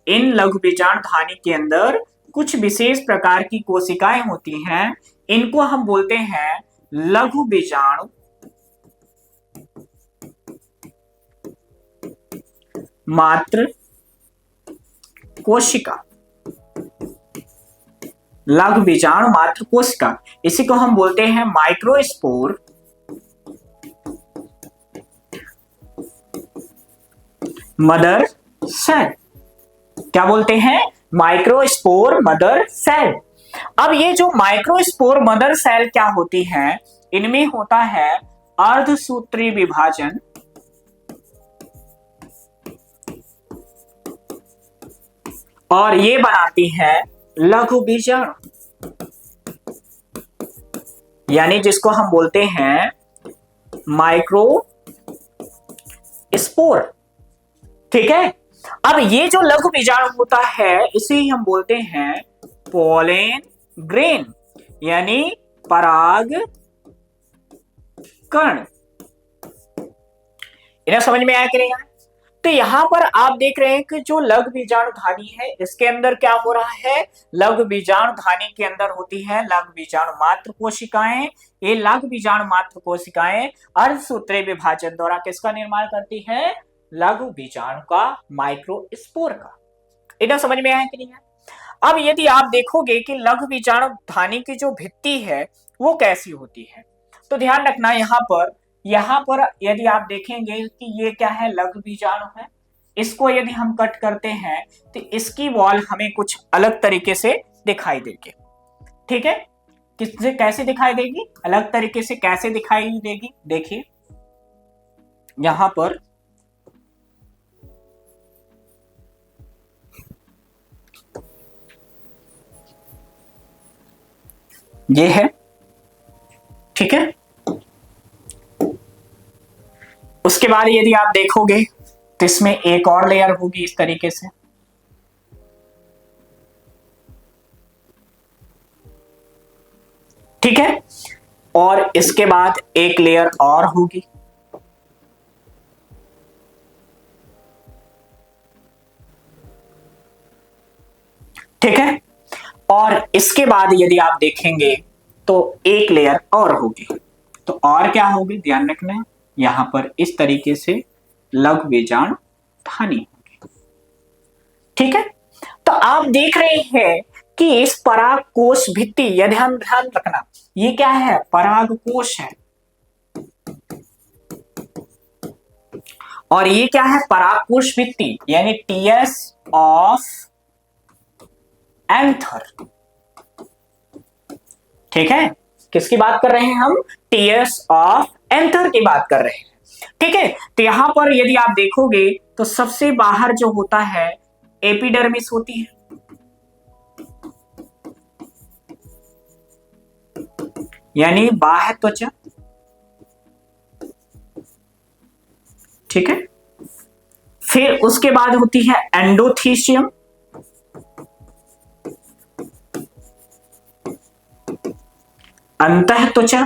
इन लघु बीजाणु धानी के अंदर कुछ विशेष प्रकार की कोशिकाएं होती हैं, इनको हम बोलते हैं लघु बीजाणु मात्र कोशिका, लघु बीजाणु मात्र कोशिका। इसी को हम बोलते हैं माइक्रोस्पोर मदर सेल। क्या बोलते हैं, माइक्रोस्पोर मदर सेल। अब ये जो माइक्रोस्पोर मदर सेल क्या होती है, इनमें होता है अर्धसूत्री विभाजन और ये बनाती है लघु बीजाणु, यानी जिसको हम बोलते हैं माइक्रो स्पोर। ठीक है, अब ये जो लघु बीजाणु होता है इसे हम बोलते हैं पोलेन ग्रेन, यानी पराग कण। इन्हें समझ में आया कि नहीं आया? तो यहां पर आप देख रहे हैं कि जो लघु बीजाणु धानी है इसके अंदर क्या हो रहा है, लघु बीजाणु धानी के अंदर होती है लघु बीजाणु मात्र कोशिकाएं। ये लघु बीजाणु मात्र कोशिकाएं अर्धसूत्री विभाजन द्वारा किसका निर्माण करती है, लघु बीजाणु का, माइक्रोस्पोर का। इन्हें समझ में आया कि नहीं आया? अब यदि आप देखोगे कि लघु बीजाणु धानी की जो भित्ति है वो कैसी होती है, तो ध्यान रखना यहाँ पर यदि आप देखेंगे कि ये क्या है, लघु बीजाणु है। इसको यदि हम कट करते हैं तो इसकी वॉल हमें कुछ अलग तरीके से दिखाई देगी। ठीक है, किससे कैसे दिखाई देगी, अलग तरीके से कैसे दिखाई देगी, देखिए यहां पर ये है। ठीक है, उसके बाद यदि आप देखोगे तो इसमें एक और लेयर होगी इस तरीके से। ठीक है, और इसके बाद एक लेयर और होगी। ठीक है, और इसके बाद यदि आप देखेंगे तो एक लेयर और होगी। तो और क्या होगी, ध्यान रखना है, यहां पर इस तरीके से लघु बीजाणु धानी होगी। ठीक है, तो आप देख रहे हैं कि इस पराग कोश भित्ति, यह ध्यान रखना, ये क्या है, पराग कोश है, और ये क्या है, पराग कोश भित्ति, यानी टीएस ऑफ एंथर। ठीक है, किसकी बात कर रहे हैं हम, टीएस ऑफ एंथर की बात कर रहे हैं। ठीक है, तो यहां पर यदि आप देखोगे तो सबसे बाहर जो होता है एपिडर्मिस होती है, यानी बाह्य त्वचा। ठीक है, फिर उसके बाद होती है एंडोथीशियम, अंतः त्वचा।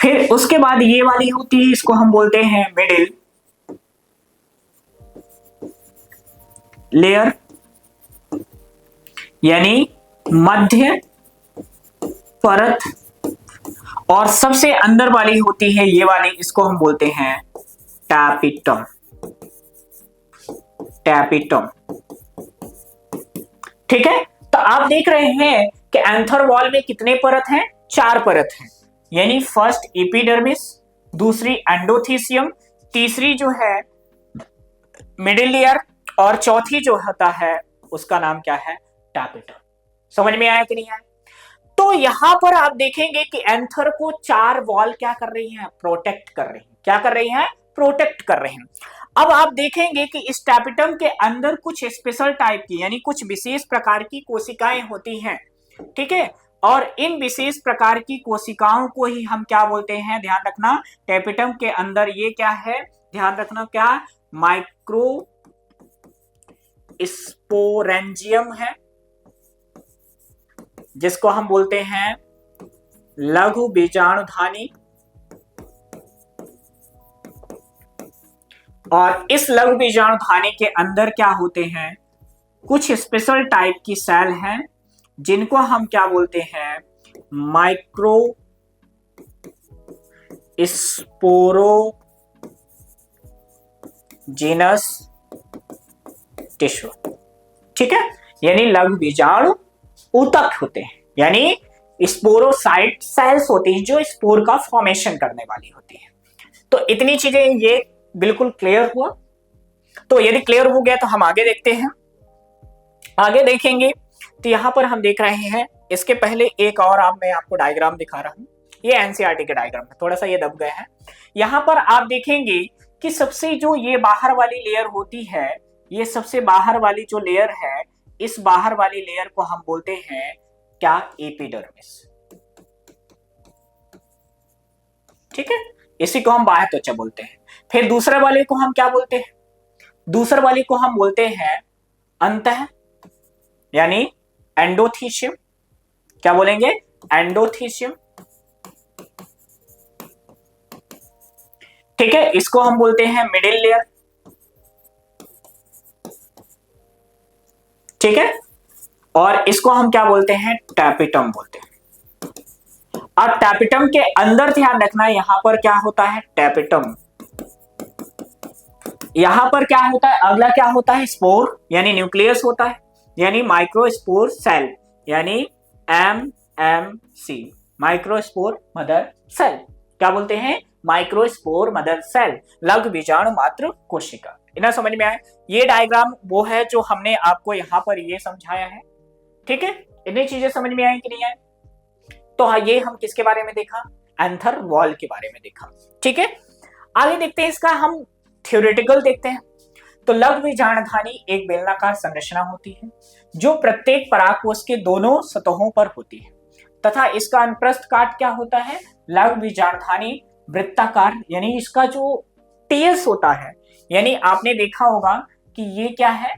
फिर उसके बाद ये वाली होती है, इसको हम बोलते हैं मिडिल लेयर, यानी मध्य परत। और सबसे अंदर वाली होती है ये वाली, इसको हम बोलते हैं टैपिटम। टैपिटम। ठीक है, तो आप देख रहे हैं कि एंथर वॉल में कितने परत हैं, 4 परत हैं, यानी फर्स्ट एपिडर्मिस, दूसरी एंडोथीसियम, तीसरी जो है मिडिल लेयर, और चौथी जो होता है उसका नाम क्या है, टैपिटम। समझ में आया कि नहीं आया? तो यहां पर आप देखेंगे कि एंथर को 4 वॉल क्या कर रही हैं, प्रोटेक्ट कर रही हैं। क्या कर रही हैं, प्रोटेक्ट कर रहे हैं। अब आप देखेंगे कि इस टैपिटम के अंदर कुछ स्पेशल टाइप की, यानी कुछ विशेष प्रकार की कोशिकाएं होती हैं। ठीक है, और इन विशेष प्रकार की कोशिकाओं को ही हम क्या बोलते हैं, ध्यान रखना, टैपिटम के अंदर ये क्या है, ध्यान रखना, क्या, माइक्रो स्पोरेंजियम है, जिसको हम बोलते हैं लघु बीजाणुधानी। और इस लघु बीजाणुधानी के अंदर क्या होते हैं, कुछ स्पेशल टाइप की सेल हैं, जिनको हम क्या बोलते हैं, माइक्रो स्पोरोजेनस टिश्यू। ठीक है, यानी लघु बीजाणु ऊतक होते हैं, यानी स्पोरोसाइट सेल्स होती हैं जो स्पोर का फॉर्मेशन करने वाली होती है। तो इतनी चीजें ये बिल्कुल क्लियर हुआ। तो यदि क्लियर हो गया तो हम आगे देखते हैं। आगे देखेंगे तो यहां पर हम देख रहे हैं इसके पहले एक और आप मैं आपको डायग्राम दिखा रहा हूं। ये एनसीईआरटी के डायग्राम है, थोड़ा सा ये दब गए हैं। यहां पर आप देखेंगे कि सबसे जो ये बाहर वाली लेयर होती है, ये सबसे बाहर वाली जो लेयर है, इस बाहर वाली लेयर को हम बोलते हैं क्या? एपिडर्मिस। ठीक है, इसी को हम बाह्य त्वचा बोलते हैं। फिर दूसरे वाले को हम क्या बोलते हैं? दूसरे वाले को हम बोलते हैं अंतः, यानी एंडोथीशियम। क्या बोलेंगे? एंडोथीशियम। ठीक है, इसको हम बोलते हैं मिडिल लेयर। ठीक है, और इसको हम क्या बोलते हैं? टैपिटम बोलते हैं। और टैपिटम के अंदर ध्यान रखना, यहां पर क्या होता है? टैपिटम। यहां पर क्या होता है? अगला क्या होता है? स्पोर, यानी न्यूक्लियस होता है, यानी माइक्रोस्पोर सेल, यानी MMC, माइक्रोस्पोर मदर सेल। क्या बोलते हैं? माइक्रोस्पोर मदर सेल, लघु बीजाणु मात्र कोशिका। इतना समझ में आया? ये डायग्राम वो है जो हमने आपको यहां पर ये समझाया है। ठीक है, इतनी चीजें समझ में आई कि नहीं आई? तो हाँ, ये हम किसके बारे में देखा? एंथर वॉल के बारे में देखा। ठीक है, आगे देखते हैं इसका हम थ्योरेटिकल देखते हैं। तो लघु बीजाणुधानी एक बेलनाकार संरचना होती है जो प्रत्येक परागकोश के दोनों सतहों पर होती है, तथा इसका अनुप्रस्थ काट क्या होता है? लघु बीजाणुधानी वृत्ताकार, यानी इसका जो टीएस होता है, यानी आपने देखा होगा कि ये क्या है?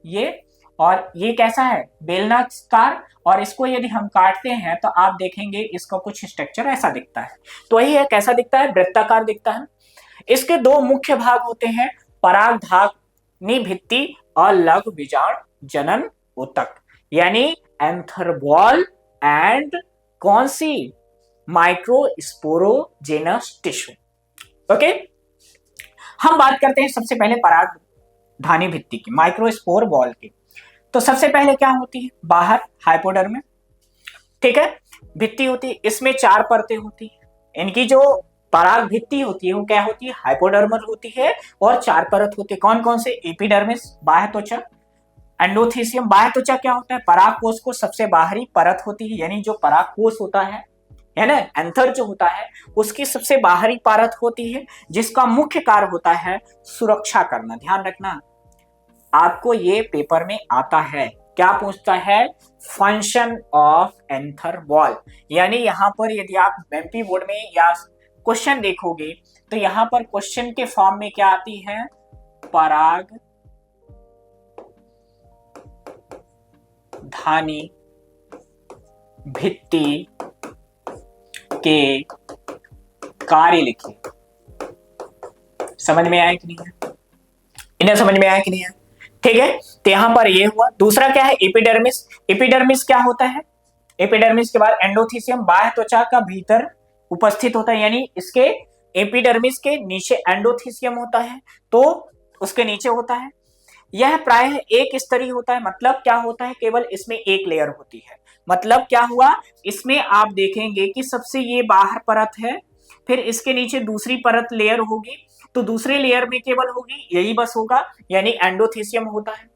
ये, और ये कैसा है? बेलनाकार। और इसको यदि हम काटते हैं तो आप देखेंगे इसका कुछ स्ट्रक्चर ऐसा दिखता है। तो यही है, कैसा दिखता है? वृत्ताकार दिखता है। इसके दो मुख्य भाग होते हैं, परागधानी भित्ति और लघु बीजाणु जनन ऊतक, यानी एंथर वॉल एंड कौन सी? माइक्रोस्पोरोजेनस टिश्यू। ओके, हम बात करते हैं सबसे पहले परागधानी भित्ति की, माइक्रोस्पोर वॉल की। तो सबसे पहले क्या होती है? बाहर हाइपोडर्मिस। ठीक है, भित्ति होती है, इसमें 4 परतें होती है। इनकी जो पराग भित्ति होती है वो क्या होती है? हाइपोडर्मल होती है, और 4 परत होती है। कौन कौन से? एपिडर्मिस, बाह्य त्वचा, एंडोथीसियम। बाह्य त्वचा क्या होता है? पराग कोश को सबसे बाहरी परत होती है, यानी जो पराग कोश होता है ना, एंथर जो होता है, उसकी सबसे बाहरी परत होती है, जिसका मुख्य कार्य होता है सुरक्षा करना। ध्यान रखना, आपको ये पेपर में आता है। क्या पूछता है? Function of anther wall. यानी यहां पर यदि आप एमपी बोर्ड में या क्वेश्चन देखोगे तो यहां पर क्वेश्चन के फॉर्म में क्या आती है? पराग धानी भित्ति के कार्य लिखिए। समझ में आया कि नहीं है? इन्हें समझ में आया कि नहीं है? ठीक है, तो यहां पर ये हुआ। दूसरा क्या है? एपिडर्मिस। एपिडर्मिस क्या होता है? एपिडर्मिस के बाद एंडोथीसियम, बाह्य त्वचा का भीतर उपस्थित होता है, यानी इसके एपिडर्मिस के नीचे एंडोथीसियम होता है, तो उसके नीचे होता है। यह प्रायः एक स्तरीय होता है। मतलब क्या होता है? केवल इसमें एक लेयर होती है। मतलब क्या हुआ? इसमें आप देखेंगे कि सबसे ये बाहर परत है, फिर इसके नीचे दूसरी परत लेयर होगी, तो दूसरे लेयर में केवल होगी, यही बस होगा, यानी एंडोथीसियम होता है।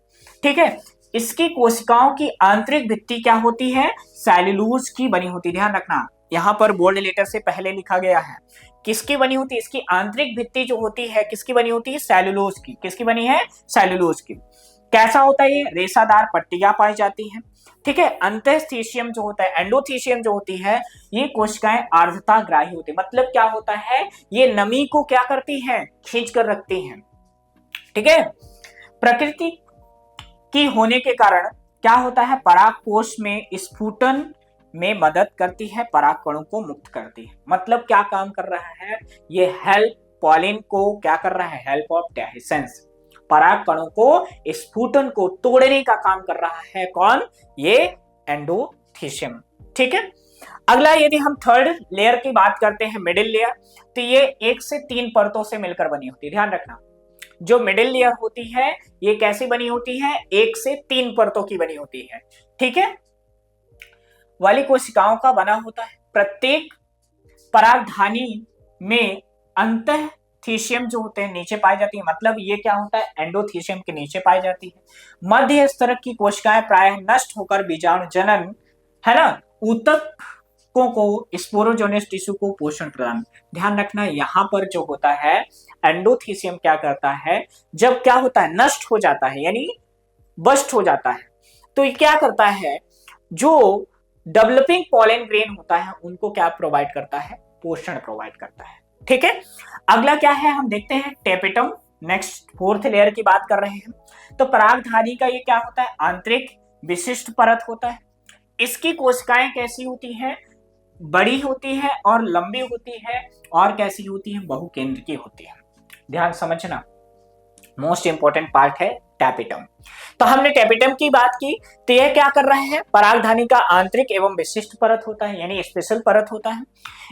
ठीक है, इसकी कोशिकाओं की आंतरिक भित्ति क्या होती है? सेल्यूलोज की बनी होती है। ध्यान रखना, यहां पर बोल्ड लेटर से पहले लिखा गया है। किसकी बनी होती है? इसकी आंतरिक भित्ति जो होती है किसकी बनी होती है? सेल्यूलोज की। किसकी बनी है? सेल्यूलोज की। कैसा होता है? ये रेसादार पट्टियां पाई जाती हैं। ठीक है, अंतःस्थीशियम जो होता है, एंडोथीशियम जो होती है, ये कोशिकाएं आर्द्रता ग्राही होती है। मतलब क्या होता है? ये नमी को क्या करती हैं? खींच कर रखती हैं। ठीक है, प्रकृति की होने के कारण क्या होता है? परागकोश में स्फुटन में मदद करती है, पराग कणों को मुक्त करती है। मतलब क्या काम कर रहा है? ये हेल्प पॉलिन को क्या कर रहा है? हेल्प ऑफ डेहिसेंस, पराग कणों को स्फुटन को तोड़ने का काम कर रहा है। कौन? ये एंडोथीशियम। ठीक है, अगला यदि हम थर्ड लेयर की बात करते हैं, मिडिल लेयर, तो ये 1 से 3 परतों से मिलकर बनी होती है। ध्यान रखना, जो मिडिल लेयर होती है ये कैसी बनी होती है? 1 से 3 परतों की बनी होती है। ठीक है, वाली कोशिकाओं का बना होता है। प्रत्येक परागधानी में अंतःथीशियम जो होते हैं नीचे पाई जाती है। मतलब ये क्या होता है? एंडोथीशियम के नीचे पाई जाती है। मध्य स्तर की कोशिकाएं प्रायः नष्ट होकर बीजाणु जनन है ना, ऊतकों को, स्पोरोजोनियस टिश्यू को पोषण प्रदान। ध्यान रखना यहाँ पर जो होता है एंडोथीसियम क्या करता है, जब क्या होता है नष्ट हो जाता है यानी बस्ट हो जाता है, तो ये क्या करता है, जो डेवलपिंग पॉलन ग्रेन होता है उनको क्या प्रोवाइड करता है, पोषण प्रोवाइड करता है। ठीक है, अगला क्या है हम देखते हैं टेपिटम। नेक्स्ट फोर्थ लेयर की बात कर रहे हैं। तो परागधानी का ये क्या होता है, आंतरिक विशिष्ट परत होता है। इसकी कोशिकाएं कैसी होती हैं, बड़ी होती है और लंबी होती है, और कैसी होती है, बहुकेंद्र की होती है। ध्यान समझना, मोस्ट इंपॉर्टेंट पार्ट है टैपिटम। तो हमने टैपिटम की बात की, तो यह क्या कर रहे हैं, परागधानी का आंतरिक एवं विशिष्ट परत होता है यानी स्पेशल परत होता है।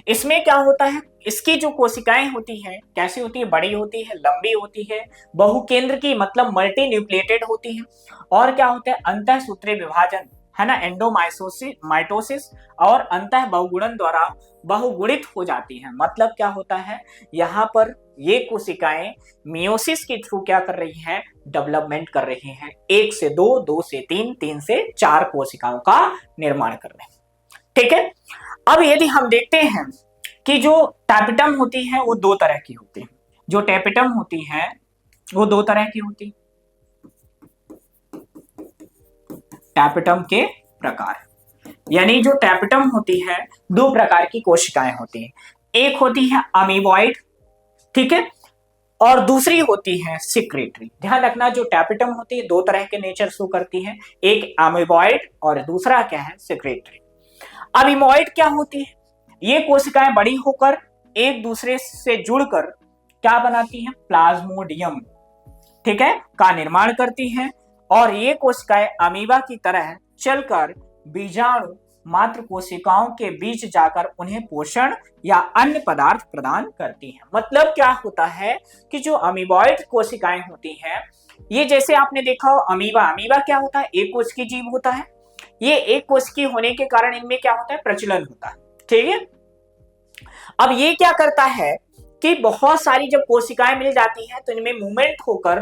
इसमें क्या होता है, इसकी जो कोशिकाएं होती हैं कैसी होती है, बड़ी होती है, लंबी होती है, बहुकेंद्र की मतलब मल्टी न्यूक्लिएटेड होती है, और क्या होता है अंतःसूत्रीय विभाजन, है ना, एंडोमाइटोसिस और अंतः बहुगुणन द्वारा बहुगुणित हो जाती है। मतलब क्या होता है, यहाँ पर ये कोशिकाएं मियोसिस के थ्रू क्या कर रही हैं, डेवलपमेंट कर रही हैं, 1 से 2, 2 से 3, 3 से 4 कोशिकाओं का निर्माण कर रहे हैं। ठीक है, अब यदि हम देखते हैं कि जो टैपिटम होती है वो दो तरह की होती है। जो टैपिटम होती है वो दो तरह की होती है। टैपिटम के प्रकार, यानी जो टैपिटम होती है दो प्रकार की कोशिकाएं होती हैं। एक होती है अमीबॉइड, ठीक है, और दूसरी होती है सिक्रेटरी। ध्यान रखना, जो टैपिटम होती है दो तरह के नेचर शो करती है, एक अमीबॉइड और दूसरा क्या है, सिक्रेटरी। अमीबॉइड क्या होती है, ये कोशिकाएं बड़ी होकर एक दूसरे से जुड़कर क्या बनाती हैं, प्लाज्मोडियम, ठीक है, का निर्माण करती हैं, और ये कोशिकाएं अमीबा की तरह चलकर बीजाणु मात्र कोशिकाओं के बीच जाकर उन्हें पोषण या अन्य पदार्थ प्रदान करती हैं। मतलब क्या होता है कि जो अमीबॉइड कोशिकाएं होती हैं, ये जैसे आपने देखा हो अमीबा, अमीबा क्या होता है, एक कोशिकीय जीव होता है। ये एक कोशिकीय होने के कारण इनमें क्या होता है, प्रचलन होता है। ठीक है, अब ये क्या करता है कि बहुत सारी जब कोशिकाएं मिल जाती हैं तो इनमें मूवमेंट होकर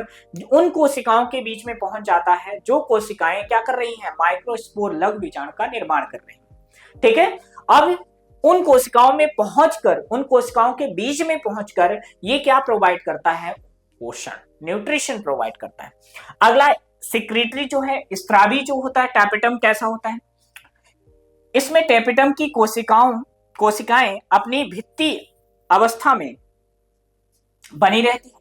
उन कोशिकाओं के बीच में पहुंच जाता है जो कोशिकाएं क्या कर रही हैं, माइक्रोस्पोर लघु बीजाणु का निर्माण कर रही हैं। ठीक है, अब उन कोशिकाओं में पहुंचकर, उन कोशिकाओं के बीच में पहुंचकर ये क्या प्रोवाइड करता है, पोषण, न्यूट्रिशन प्रोवाइड करता है। अगला सिक्रेटरी जो है, स्त्रावी जो होता है, टैपिटम कैसा होता है, इसमें टैपिटम की कोशिकाएं अपनी भित्ति अवस्था में बनी रहती है,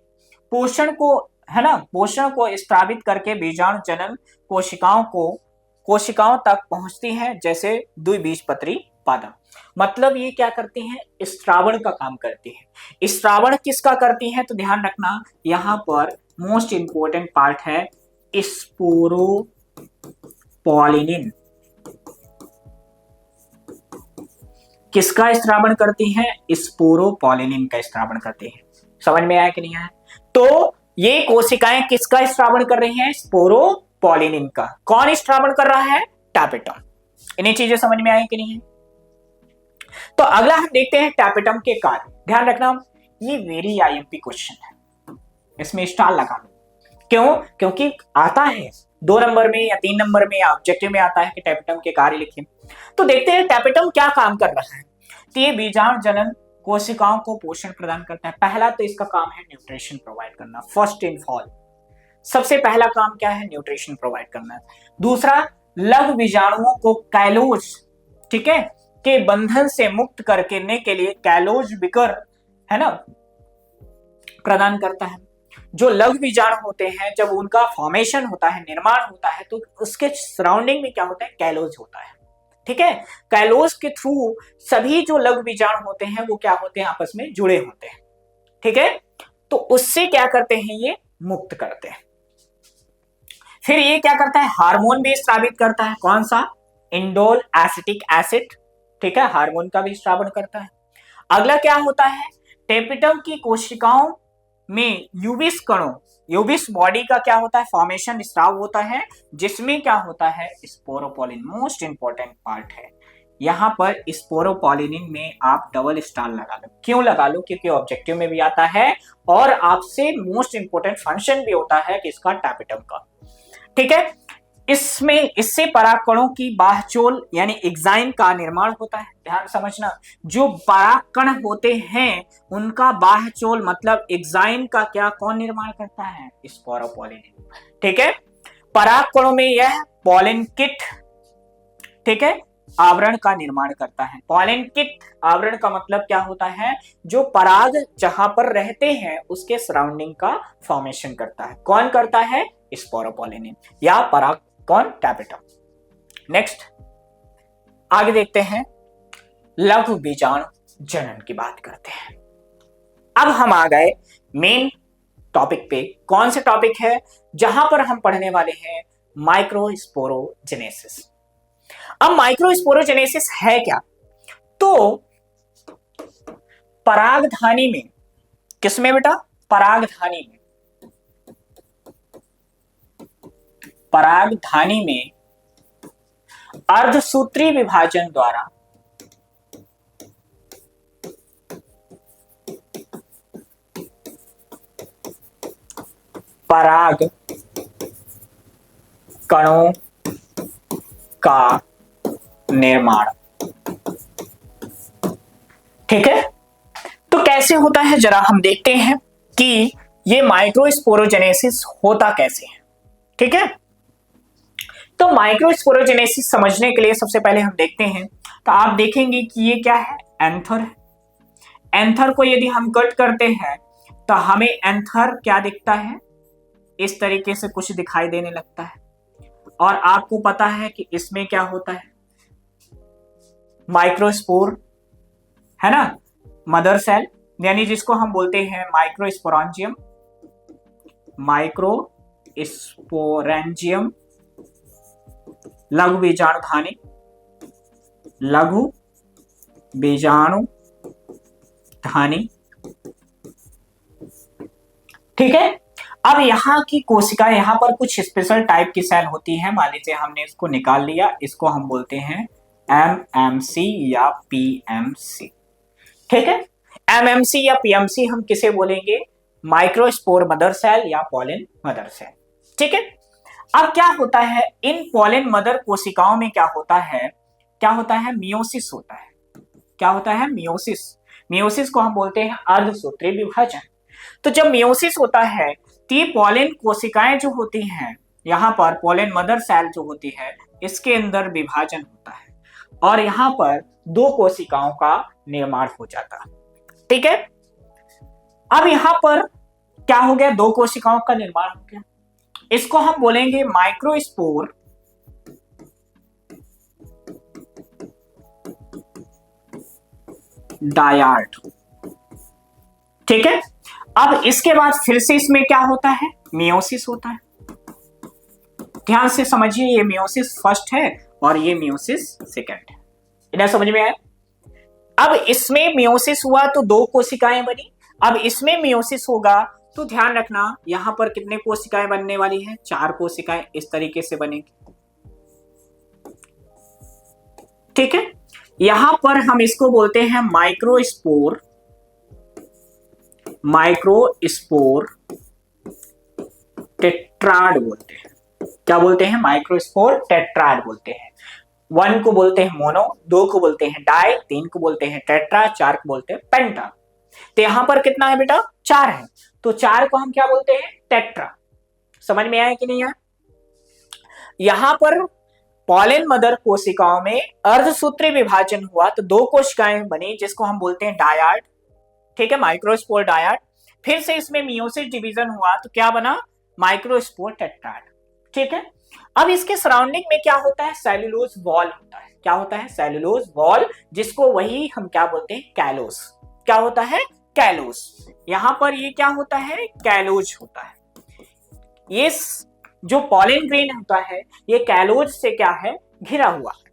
पोषण को, है ना, पोषण को स्त्रावित करके बीजाणु जनन कोशिकाओं तक पहुंचती हैं, जैसे द्विबीजपत्री पादप। मतलब ये क्या करती हैं, स्त्रावण का काम करती है। स्त्रावण किसका करती है, तो ध्यान रखना यहां पर मोस्ट इंपोर्टेंट पार्ट है स्पोरोपोलिनिन। किसका स्त्रावण करती है, स्पोरोपोलिनिन का स्त्रावण करती है। समझ में आया कि नहीं आया? तो ये कोशिकाएं किसका स्त्रावण कर रही हैं, स्पोरोपोलिनिन का। कौन स्त्रावण कर रहा है, टैपिटम। इन्हीं चीजें समझ में आई कि नहीं है? तो अगला हम देखते हैं टैपिटम के कार्य। ध्यान रखना, ये वेरी आईएमपी क्वेश्चन है, इसमें स्टार लगा लो। क्यों? क्योंकि आता है 2 नंबर में या 3 नंबर में या ऑब्जेक्टिव में आता है कि टैपिटम के कार्य लिखिए। तो देखते हैं टैपिटम क्या काम कर रहा है। तो ये बीजाणु जनन कोशिकाओं को पोषण प्रदान करता है। पहला तो इसका काम है न्यूट्रिशन प्रोवाइड करना, फर्स्ट इन ऑल, सबसे पहला काम क्या है, न्यूट्रिशन प्रोवाइड करना। दूसरा, लघु बीजाणुओं को कैलोज, ठीक है, के बंधन से मुक्त करने के लिए कैलोज विकर, है ना, प्रदान करता है। जो लघु बीजाणु होते हैं जब उनका फॉर्मेशन होता है, निर्माण होता है, तो उसके सराउंडिंग में क्या होता है, कैलोज होता है। ठीक है, कैलोज के थ्रू सभी जो लघु बीजाणु होते हैं वो क्या होते हैं, आपस में जुड़े होते हैं। ठीक है, तो उससे क्या करते हैं, ये मुक्त करते हैं। फिर ये क्या करता है, हार्मोन भी स्रावित करता है। कौन सा, इंडोल एसिटिक एसिड, ठीक है, हार्मोन का भी स्रावण करता है। अगला क्या होता है, टैपिटम की कोशिकाओं में यूबिस कणों, यूबिस बॉडी का क्या होता है, फॉर्मेशन, स्राव होता है, जिसमें क्या होता है, स्पोरोपोलिन। मोस्ट इंपॉर्टेंट पार्ट है यहां पर, स्पोरोपोलिन में आप डबल स्टार लगा लो। क्यों लगा लो, क्योंकि ऑब्जेक्टिव में भी आता है और आपसे मोस्ट इंपॉर्टेंट फंक्शन भी होता है किसका, टैपिटम का। ठीक है, इसमें इससे परागकणों की बाह्यचोल यानी एग्जाइम का निर्माण होता है। ध्यान समझना, जो परागकण होते हैं उनका बाह्यचोल मतलब एग्जाइम का क्या कौन निर्माण करता है? स्पोरोपोलिन। ठीक है, परागकणों में यह पॉलिन किट, ठीक है, आवरण का निर्माण करता है। पॉलिन किट आवरण का मतलब क्या होता है? जो पराग जहां पर रहते हैं उसके सराउंडिंग का फॉर्मेशन करता है। कौन करता है? स्पोरोपोलिन या पराग कौन? टैपेटम। नेक्स्ट आगे देखते हैं, लघु बीजाणु जनन की बात करते हैं। अब हम आ गए मेन टॉपिक पे। कौन से टॉपिक है? जहां पर हम पढ़ने वाले हैं माइक्रोस्पोरोजेनेसिस। अब माइक्रोस्पोरोजेनेसिस है क्या? तो परागधानी में, किसमें बेटा? परागधानी में, परागधानी में अर्धसूत्री विभाजन द्वारा पराग कणों का निर्माण। ठीक है, तो कैसे होता है जरा हम देखते हैं कि ये माइक्रोस्पोरोजेनेसिस होता कैसे है। ठीक है, तो माइक्रोस्पोरोजेनेसिस समझने के लिए सबसे पहले हम देखते हैं, तो आप देखेंगे कि ये क्या है? एंथर है। एंथर को यदि हम कट करते हैं तो हमें एंथर क्या दिखता है? इस तरीके से कुछ दिखाई देने लगता है। और आपको पता है कि इसमें क्या होता है? माइक्रोस्पोर है ना, मदर सेल, यानी जिसको हम बोलते हैं माइक्रोस्पोरेंजियम, माइक्रोस्पोरेंजियम, लघु बीजाणु धानी, लघु बीजाणु धानी। ठीक है, अब यहाँ की कोशिका, यहाँ पर कुछ स्पेशल टाइप की सेल होती है। मान लीजिए हमने इसको निकाल लिया, इसको हम बोलते हैं एमएमसी या पीएमसी। ठीक है, एमएमसी या पीएमसी हम किसे बोलेंगे? माइक्रोस्पोर मदर सेल या पॉलिन मदर सेल। ठीक है, अब क्या होता है इन पॉलिन मदर कोशिकाओं में? क्या होता है? क्या होता है? मियोसिस होता है। क्या होता है? मियोसिस। मियोसिस को हम बोलते हैं अर्धसूत्री विभाजन। तो जब मियोसिस होता है तो ये पॉलिन कोशिकाएं जो होती हैं, यहाँ पर पॉलिन मदर सेल जो होती है, इसके अंदर विभाजन होता है और यहाँ पर दो कोशिकाओं का निर्माण हो जाता है। ठीक है, अब यहाँ पर क्या हो गया? दो कोशिकाओं का निर्माण हो गया। इसको हम बोलेंगे माइक्रोस्पोर डायाड। ठीक है, अब इसके बाद फिर से इसमें क्या होता है? मियोसिस होता है। ध्यान से समझिए, ये मियोसिस फर्स्ट है और ये मियोसिस सेकंड है। इन्हें समझ में आया? अब इसमें मियोसिस हुआ तो दो कोशिकाएं बनी। अब इसमें मियोसिस होगा तो ध्यान रखना, यहां पर कितने कोशिकाएं बनने वाली हैं? 4 कोशिकाएं इस तरीके से बनेगी। ठीक है, यहां पर हम इसको बोलते हैं माइक्रोस्पोर, माइक्रोस्पोर टेट्राड बोलते हैं। क्या बोलते हैं? माइक्रोस्पोर टेट्राड बोलते हैं। 1 को बोलते हैं मोनो, 2 को बोलते हैं डाई, 3 को बोलते हैं टेट्रा, 4 को बोलते हैं पेंटा। तो यहां पर कितना है बेटा? 4 है, तो 4 को हम क्या बोलते हैं? टेट्रा। समझ में आया कि नहीं आया? यहां पर पॉलिन मदर कोशिकाओं में अर्धसूत्री विभाजन हुआ तो 2 कोशिकाएं बनी जिसको हम बोलते हैं डायाड। ठीक है, माइक्रोस्पोर डायाड। फिर से इसमें मियोसिस डिवीजन हुआ तो क्या बना? Microspore tetrad. ठीक है, अब इसके सराउंडिंग में क्या होता है? सेल्यूलोज वॉल होता है। क्या होता है? सेल्यूलोज वॉल, जिसको वही हम क्या बोलते हैं? कैलोस। क्या होता है? कैलोस। यहां पर ये क्या होता है? कैलोज होता है। ये जो पॉलिन ग्रेन होता है ये कैलोज से क्या है? घिरा हुआ है।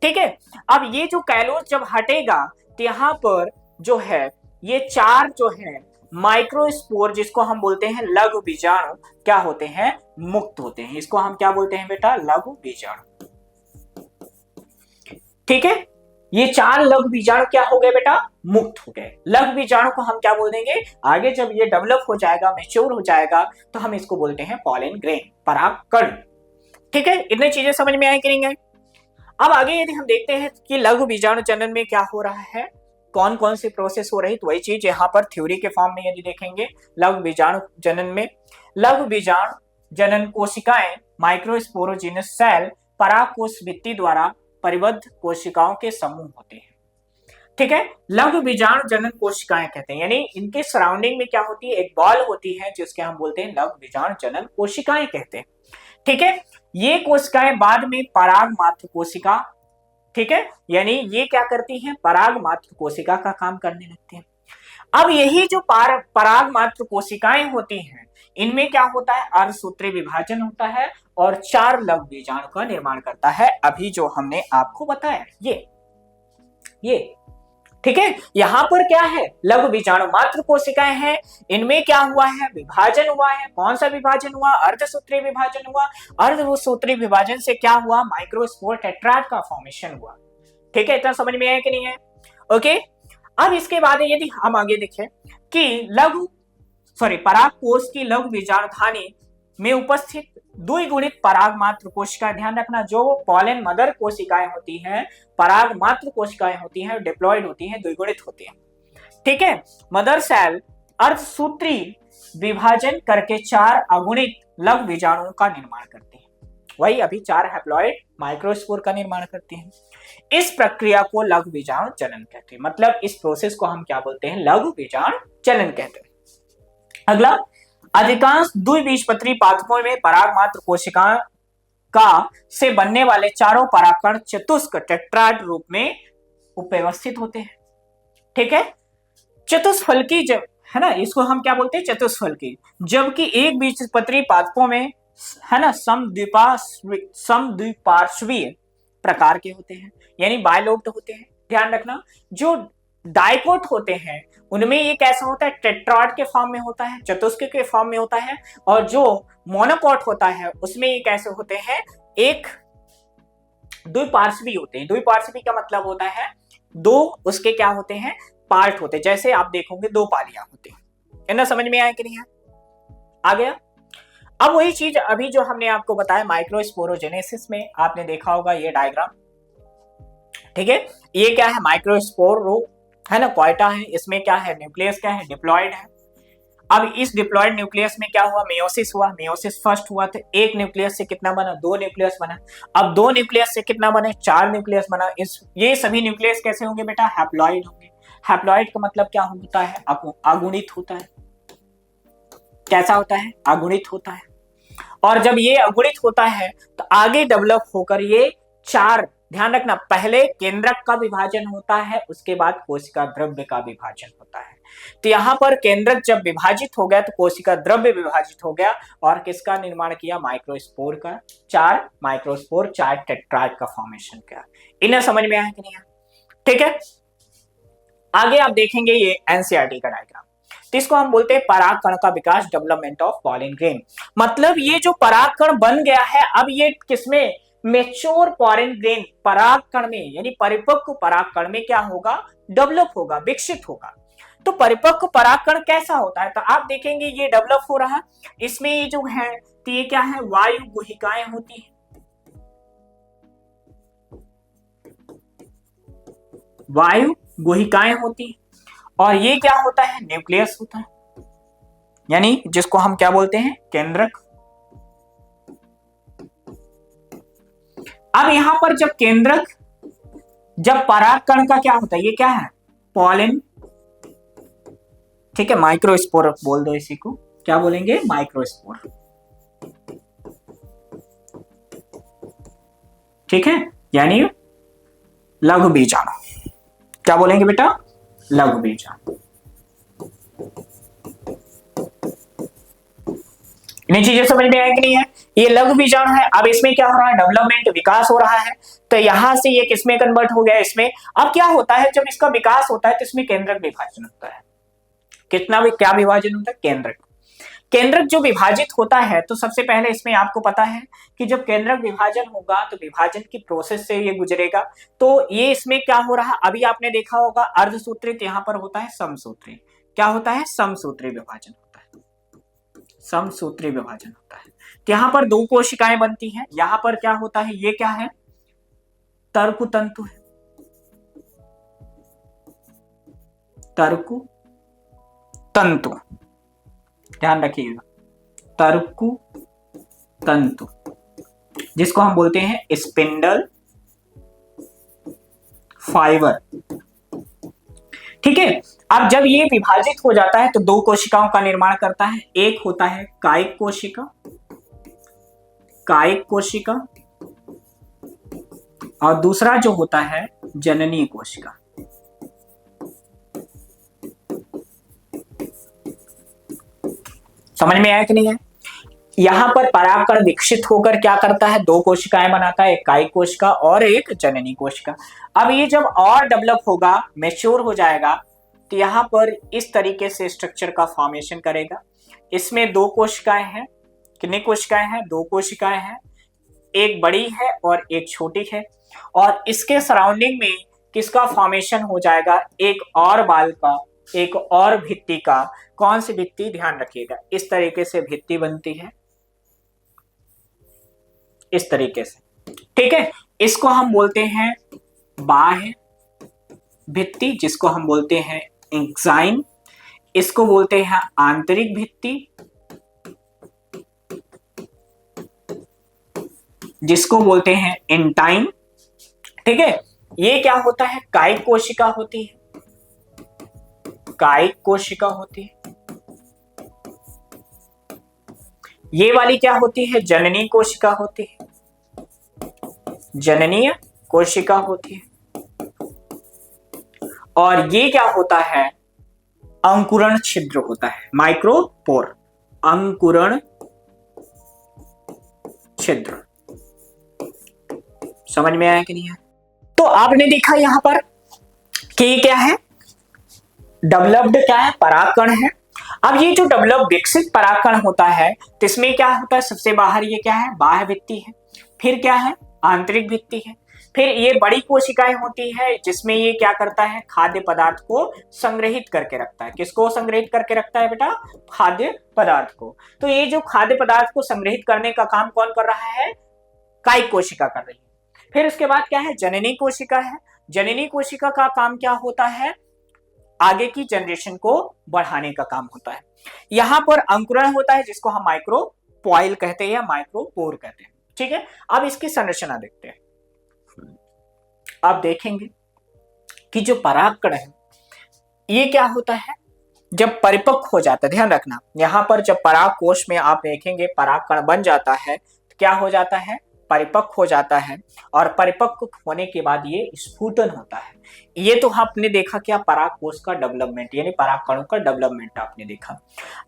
ठीक है, अब ये जो कैलोज जब हटेगा तो यहां पर जो है ये 4 जो है माइक्रोस्पोर, जिसको हम बोलते हैं लघु बीजाणु, क्या होते हैं? मुक्त होते हैं। इसको हम क्या बोलते हैं बेटा? लघु बीजाणु। ठीक है, ये 4 लघु बीजाणु क्या हो गए बेटा? मुक्त हो गए। लघु बीजाणु को हम क्या बोल देंगे? आगे जब ये डेवलप हो जाएगा, मैच्योर हो जाएगा, तो हम इसको बोलते हैं पॉलिन ग्रेन, परागकण। ठीक है, इतनी चीजें समझ में आई कि नहीं आई? अब आगे यदि हम देखते हैं कि लघु बीजाणु जनन में क्या हो रहा है, कौन कौन सी प्रोसेस हो रही, तो वही चीज यहाँ पर थ्योरी के फॉर्म में यदि देखेंगे लघु बीजाणु जनन में, लघु बीजाणु जनन कोशिकाएं माइक्रोस्पोरोजिनस सेल परागकोश भित्ति द्वारा परिबद्ध कोशिकाओं के समूह होते हैं। ठीक है, लघु बीजाणु जनन कोशिकाएं कहते हैं, यानी इनके सराउंडिंग में क्या होती है, एक बॉल होती है जिसके हम बोलते हैं लघु बीजाणु जनन कोशिकाएं कहते हैं। ठीक है, ये कोशिकाएं बाद में पराग मात्र कोशिका, ठीक है, यानी ये क्या करती हैं, पराग मात्र कोशिका का काम करने लगती हैं। अब यही जो पराग मात्र कोशिकाएं होती हैं, इनमें क्या होता है, अर्धसूत्री विभाजन होता है और 4 लघु बीजाणु का निर्माण करता है, अभी जो हमने आपको बताया ये ठीक है। यहां पर क्या है, लघु बीजाणु मात्र कोशिकाएं हैं, इनमें क्या हुआ है, विभाजन हुआ है। कौन सा विभाजन हुआ, अर्धसूत्री विभाजन हुआ। अर्धसूत्री विभाजन से क्या हुआ, माइक्रोस्पोर टेट्राड का फॉर्मेशन हुआ। ठीक है, इतना समझ में आया कि नहीं है? ओके, अब इसके बाद यदि हम आगे देखें कि पराग कोश की लघु बीजाणुधानी में उपस्थित द्विगुणित पराग मात्र कोशिका, ध्यान रखना जो पॉलन मदर कोशिकाएं होती हैं, पराग मात्र कोशिकाएं होती हैं, डिप्लॉयड होती हैं, द्विगुणित होती हैं। ठीक है, मदर सेल अर्धसूत्री विभाजन करके 4 अगुणित लघु बीजाणुओं का निर्माण करती हैं, वही अभी 4 हैप्लॉइड माइक्रोस्पोर का निर्माण करती हैं। इस प्रक्रिया को लघु बीजाणु जनन कहते हैं, मतलब इस प्रोसेस को हम क्या बोलते हैं, लघु बीजाणु जनन कहते हैं। अगला, अधिकांश द्विबीजपत्री पादपों में पराग मात्र कोशिका का से बनने वाले चारों परागकण चतुष्क टेट्राड रूप में उपव्यवस्थित होते हैं। ठीक है, चतुष्फलकी जब है ना, इसको हम क्या बोलते हैं, चतुष्फलकी। जबकि एक बीजपत्री पादपों में है ना समद्विपार्श्वीय प्रकार के होते हैं, यानी बायलोब्ड होते हैं। ध्यान रखना, जो डाइकोट होते हैं उनमें ये कैसा होता है, टेट्राड के फॉर्म में होता है, चतुष्क के फॉर्म में होता है, और जो मोनोकॉट होता है उसमें ये कैसे होते हैं, एक द्विपार्श्वी होते हैं। द्विपार्श्वी का मतलब होता है 2 उसके क्या होते हैं, पार्ट होते हैं, जैसे आप देखोगे 2 पालियां होती हैं। इतना समझ में आया कि नहीं है? आ गया। अब वही चीज अभी जो हमने आपको बताया माइक्रोस्पोरोजेनेसिस में आपने देखा होगा ये डायग्राम। ठीक है, ये क्या है, माइक्रोस्पोर है ना, क्वाइटा है, इसमें क्या है, न्यूक्लियस क्या है, डिप्लॉयड है। अब इस डिप्लॉयड न्यूक्लियस में क्या हुआ, मेयोसिस हुआ। मेयोसिस फर्स्ट हुआ तो एक न्यूक्लियस से कितना बना, 2 न्यूक्लियस बना। अब 2 न्यूक्लियस से कितना बने, 4 न्यूक्लियस बना। ये सभी न्यूक्लियस कैसे होंगे बेटा, हैप्लॉइड होंगे। हैप्लॉइड का मतलब क्या होता है, अगुणित होता है। कैसा होता है, अगुणित होता है। और जब ये अगुणित होता है तो आगे डेवलप होकर ये 4, ध्यान रखना, पहले केंद्रक का विभाजन होता है, उसके बाद कोशिका द्रव्य का विभाजन होता है। तो यहाँ पर केंद्रक जब विभाजित हो गया तो कोशिका द्रव्य विभाजित हो गया, और किसका निर्माण किया, माइक्रोस्पोर का। 4 माइक्रोस्पोर, 4 टेट्राड का फॉर्मेशन किया। इन्हें समझ में आया कि नहीं? ठीक है, आगे आप देखेंगे ये एनसीईआरटी का डायग्राम, तो इसको हम बोलते हैं परागकण का विकास, डेवलपमेंट ऑफ पॉलन ग्रेन। मतलब ये जो परागकण बन गया है, अब ये किसमें, मेच्योर पॉलन ग्रेन परागकण में, यानी परिपक्व परागकण में क्या होगा, डेवलप होगा, विकसित होगा। तो परिपक्व परागकण कैसा होता है, तो आप देखेंगे ये डेवलप हो रहा है। इसमें ये जो है, तो ये क्या है, वायु गुहिकाएं होती है, वायु गुहिकाएं होती है, और ये क्या होता है, न्यूक्लियस होता है, यानी जिसको हम क्या बोलते हैं, केंद्रक। अब यहां पर जब केंद्रक, जब परागकण का क्या होता है, ये क्या है, पॉलन। ठीक है, माइक्रोस्पोर बोल दो इसी को, क्या बोलेंगे, माइक्रोस्पोर। ठीक है, यानी लघु बीजाणु, क्या बोलेंगे बेटा, लघु बीजाणु। इन्हीं चीजें समझ में आया कि नहीं है? ये लघु बीजाणु है। अब इसमें क्या हो रहा है, डेवलपमेंट, विकास हो रहा है। तो यहां से ये किसमें कन्वर्ट हो गया, इसमें। अब क्या होता है, जब इसका विकास होता है तो इसमें केंद्रक विभाजन होता है। कितना भी क्या विभाजन होता है, केंद्रक। केंद्रक जो विभाजित होता है, तो सबसे पहले इसमें आपको पता है कि जब केंद्रक विभाजन होगा तो विभाजन की प्रोसेस से ये गुजरेगा। तो ये इसमें क्या हो रहा है, अभी आपने देखा होगा अर्धसूत्री, तो यहां पर होता है समसूत्री। क्या होता है, समसूत्री विभाजन होता है, समसूत्री विभाजन होता है। तो यहां पर दो कोशिकाएं बनती हैं। यहां पर क्या होता है, ये क्या है, तर्कु तंतु है, तर्कु तंतु, ध्यान रखिएगा, तर्कु तंतु, जिसको हम बोलते हैं स्पिंडल फाइबर। ठीक है। अब जब ये विभाजित हो जाता है तो दो कोशिकाओं का निर्माण करता है। एक होता है कायिक कोशिका, कायिक कोशिका, और दूसरा जो होता है जननी कोशिका। समझ में आया कि नहीं है? यहां पर परागकण विकसित होकर क्या करता है, दो कोशिकाएं बनाता है, एक कायिक कोशिका और एक जननी कोशिका। अब ये जब और डेवलप होगा, मैच्योर हो जाएगा, तो यहां पर इस तरीके से स्ट्रक्चर का फॉर्मेशन करेगा। इसमें दो कोशिकाएं हैं। कितनी कोशिकाएं हैं? दो कोशिकाएं हैं, एक बड़ी है और एक छोटी है। और इसके सराउंडिंग में किसका फॉर्मेशन हो जाएगा, एक और बाल का, एक और भित्ति का। कौन सी भित्ति? ध्यान रखिएगा, इस तरीके से भित्ति बनती है, इस तरीके से। ठीक है। इसको हम बोलते हैं बाह्य भित्ति, जिसको हम बोलते हैं एंजाइम। इसको बोलते हैं आंतरिक भित्ति, जिसको बोलते हैं एंटाइन। ठीक है। ये क्या होता है, कायिक कोशिका होती है, कायिक कोशिका होती है। ये वाली क्या होती है, जननी कोशिका होती है, जननीय कोशिका होती है। और ये क्या होता है, अंकुरण छिद्र होता है, माइक्रोपोर, अंकुरण छिद्र। समझ में आया कि नहीं है? तो आपने देखा यहां पर कि ये क्या है, डेवलप्ड क्या है, परागकण है। अब ये जो डेवलप विकसित परागकण होता है, तो इसमें क्या होता है, सबसे बाहर ये क्या है, बाह्य भित्ति है, फिर क्या है, आंतरिक भित्ति है, फिर ये बड़ी कोशिकाएं होती है, जिसमें ये क्या करता है, खाद्य पदार्थ को संग्रहित करके रखता है। किसको संग्रहित करके रखता है बेटा? खाद्य पदार्थ को। तो ये जो खाद्य पदार्थ को संग्रहित करने का काम कौन कर रहा है, कायिक कोशिका कर रही है। फिर उसके बाद क्या है, जननी कोशिका है। जननी कोशिका का काम क्या होता है, आगे की जनरेशन को बढ़ाने का काम होता है। यहां पर अंकुरण होता है, जिसको हम माइक्रोपॉइल कहते हैं या माइक्रोपोर कहते हैं। ठीक है। अब इसकी संरचना देखते हैं। आप देखेंगे कि जो परागकण है, ये क्या होता है, जब परिपक्व हो जाता है, ध्यान रखना, यहां पर जब पराग कोश में आप देखेंगे परागकण बन जाता है, तो क्या हो जाता है, परिपक्व हो जाता है। और परिपक्व होने के बाद ये स्फुटन होता है। ये तो आपने देखा क्या, पराग कोश का डेवलपमेंट, यानी परागकणों का डेवलपमेंट आपने देखा।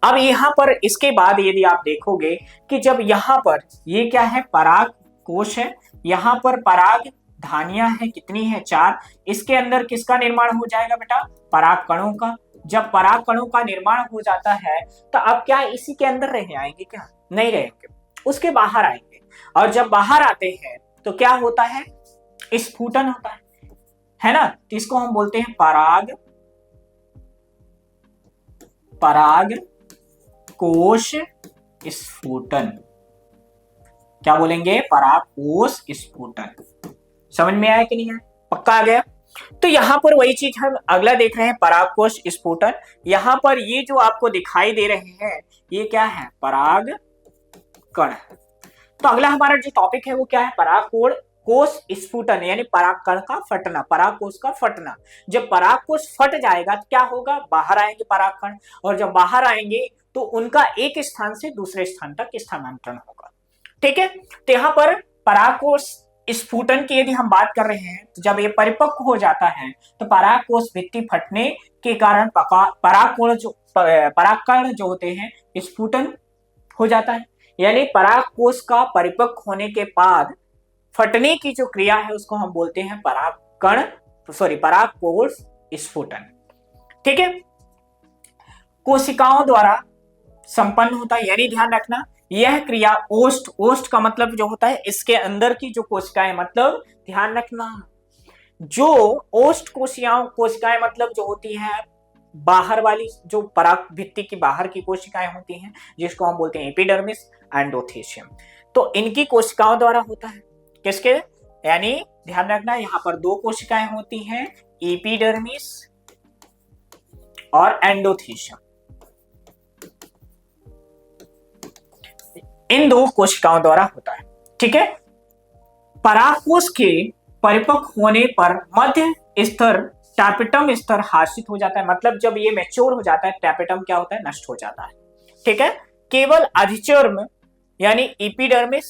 अब यहाँ पर इसके बाद यदि आप देखोगे कि जब यहाँ पर ये क्या है, पराग कोश है, यहाँ पर पराग धानियां है, कितनी है, 4। इसके अंदर किसका निर्माण हो जाएगा बेटा, परागकणों का। जब परागकणों का निर्माण हो जाता है, तो अब क्या इसी के अंदर रह आएंगे क्या, नहीं रहेंगे, उसके बाहर आएंगे। और जब बाहर आते हैं तो क्या होता है, स्फुटन होता है ना। तो इसको हम बोलते हैं पराग कोश स्फुटन। क्या बोलेंगे, पराग कोश स्फुटन। समझ में आया कि नहीं है, पक्का आ गया? तो यहां पर वही चीज हम अगला देख रहे हैं, परागकोश स्फुटन। यहां पर ये जो आपको दिखाई दे रहे हैं, ये क्या है, परागकण। तो अगला हमारा जो टॉपिक है वो क्या है, परागकोश स्फुटन, यानी परागकण का फटना, परागकोश का फटना। जब परागकोश फट जाएगा तो क्या होगा, बाहर आएंगे परागकण, और जब बाहर आएंगे तो उनका एक स्थान से दूसरे स्थान तक स्थानांतरण होगा। ठीक है। तो यहाँ पर परागकोश स्फुटन की यदि हम बात कर रहे हैं, तो जब ये परिपक्व हो जाता है तो परागकोश भित्ति फटने के कारण परागकण जो होते हैं स्फुटन हो जाता है। यानी परागकोश का परिपक्व होने के बाद फटने की जो क्रिया है उसको हम बोलते हैं परागकोश स्फुटन। ठीक है। कोशिकाओं द्वारा संपन्न होता है, यानी ध्यान रखना यह क्रिया ओस्ट का मतलब जो होता है इसके अंदर की जो कोशिकाएं, मतलब ध्यान रखना, जो ओस्ट कोशिकाएं मतलब जो होती है बाहर वाली जो पराग भित्ति की बाहर की कोशिकाएं होती हैं, जिसको हम बोलते हैं एपिडर्मिस, एंडोथेशियम, तो इनकी कोशिकाओं द्वारा होता है। किसके, यानी ध्यान रखना यहाँ पर दो कोशिकाएं होती हैं, एपिडर्मिस और एंडोथेशियम। इन दो कोशिकाओं द्वारा होता है। ठीक है, परागकोश के परिपक्व होने पर मध्य स्तर टैपेटम स्तर हासिल हो जाता है, मतलब जब ये मैच्योर हो जाता है टैपेटम क्या होता है, नष्ट हो जाता है। ठीक है, केवल अधिचर्म यानी एपिडर्मिस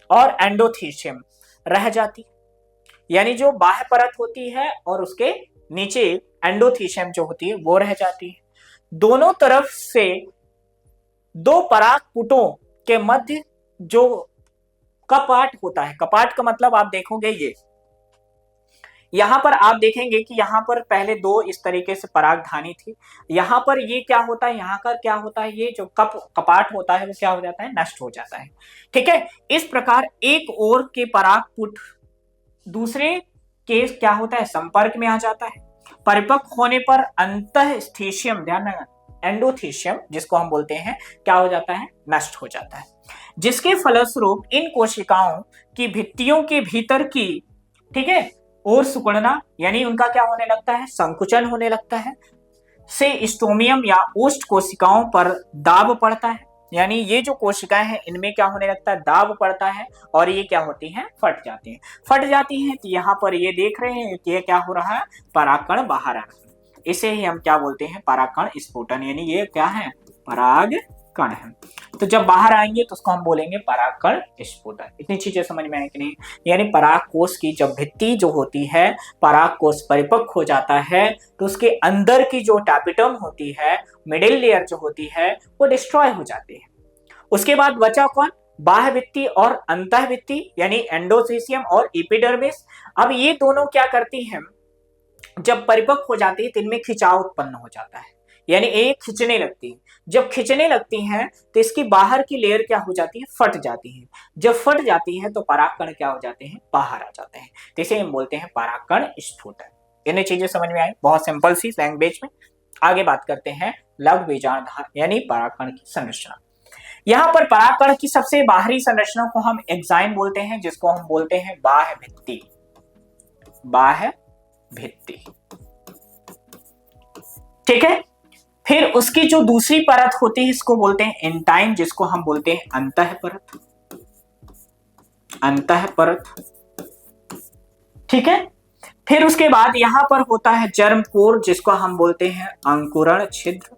और एंडोथेशियम रह जाती, यानी जो बाह्य परत होती है और उसके नीचे एंडोथेशियम जो होती है वो रह जाती है। दोनों तरफ से दो परागपुटों के मध्य जो कपाट होता है, कपाट का मतलब आप देखोगे ये यहां पर आप देखेंगे कि यहां पर पहले दो इस तरीके से परागधानी थी, यहां पर ये क्या होता है, यहां का क्या होता है, ये जो कपाट होता है वो क्या हो जाता है, नष्ट हो जाता है। ठीक है, इस प्रकार एक ओर के परागपुट दूसरे के क्या होता है, संपर्क में आ जाता है। परिपक्व होने पर अंतःस्थेशियम, ध्यान रखना, एंडोथेशियम जिसको हम बोलते हैं क्या हो जाता है, नष्ट हो जाता है, जिसके फलस्वरूप इन कोशिकाओं की भित्तियों के भीतर की, ठीक है, और सिकुड़ना यानी उनका क्या होने लगता है, संकुचन होने लगता है, से स्टोमियम या ओष्ठ कोशिकाओं पर दाब पड़ता है, यानी ये जो कोशिकाएं हैं इनमें क्या होने लगता है, दाब पड़ता है और ये क्या होती हैं, फट जाती हैं। फट जाती हैं तो यहाँ पर ये देख रहे हैं कि ये क्या हो रहा है, परागकण बाहर आ रहा है। इसे ही हम क्या बोलते हैं, परागकण स्फुटन, यानी ये क्या है, परागकण है। तो जब बाहर आएंगे तो उसको हम बोलेंगे परागकण स्फुटन। इतनी चीजें समझ में आए कि नहीं, यानी परागकोश की जब भित्ति जो होती है, परागकोश परिपक्व हो जाता है तो उसके अंदर की जो टैपेटम होती है, मिडिल लेयर जो होती है वो डिस्ट्रॉय हो जाती है। उसके बाद बचा कौन, बाह्य भित्ति और अंतः भित्ति, यानी एंडोथेशियम और एपिडर्मिस। अब ये दोनों क्या करती हैं, जब परिपक्व हो जाती है तो इनमें खिंचाव उत्पन्न हो जाता है, यानी एक खिंचने लगती है। जब खिंचने लगती हैं तो इसकी बाहर की लेयर क्या हो जाती है, फट जाती है। जब फट जाती है तो परागकण क्या हो जाते हैं, बाहर आ जाते हैं। तो इसे हम बोलते हैं परागकण स्फुटन। इन्हें चीजें समझ में आई, बहुत सिंपल सी लैंग्वेज में। आगे बात करते हैं लघु बीजांडधार यानी परागकण की संरचना। यहाँ पर परागकण की सबसे बाहरी संरचना को हम एक्साइन बोलते हैं, जिसको हम बोलते हैं बाह्य भित्ति, बाह्य भित्ति। ठीक है, फिर उसकी जो दूसरी परत होती है इसको बोलते हैं एंटाइन, जिसको हम बोलते हैं अंतः परत, अंतः परत। ठीक है, फिर उसके बाद यहां पर होता है जर्मपोर, जिसको हम बोलते हैं अंकुरण छिद्र,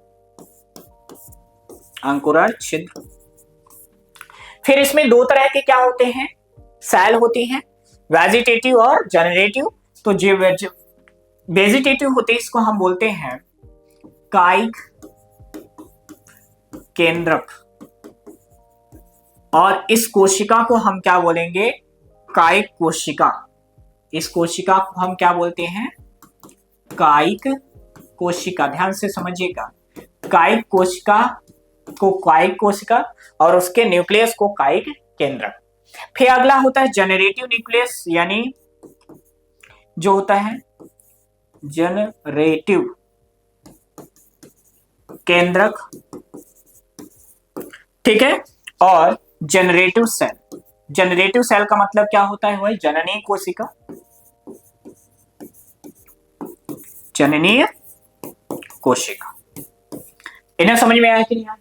अंकुरण छिद्र। फिर इसमें दो तरह के क्या होते हैं, सेल होती हैं, वेजिटेटिव और जनरेटिव। तो जो वेजिटेटिव होते हैं इसको हम बोलते हैं कायिक केंद्रक, और इस कोशिका को हम क्या बोलेंगे, कायिक कोशिका। इस कोशिका को हम क्या बोलते हैं, कायिक कोशिका। ध्यान से समझिएगा, कायिक कोशिका को कायिक कोशिका और उसके न्यूक्लियस को कायिक केंद्रक। फिर अगला होता है जनरेटिव न्यूक्लियस, यानी जो होता है जनरेटिव केंद्रक। ठीक है, और जनरेटिव सेल, जनरेटिव सेल का मतलब क्या होता है, वही जननीय कोशिका, जननीय कोशिका। इन्हें समझ में आया कि नहीं आया?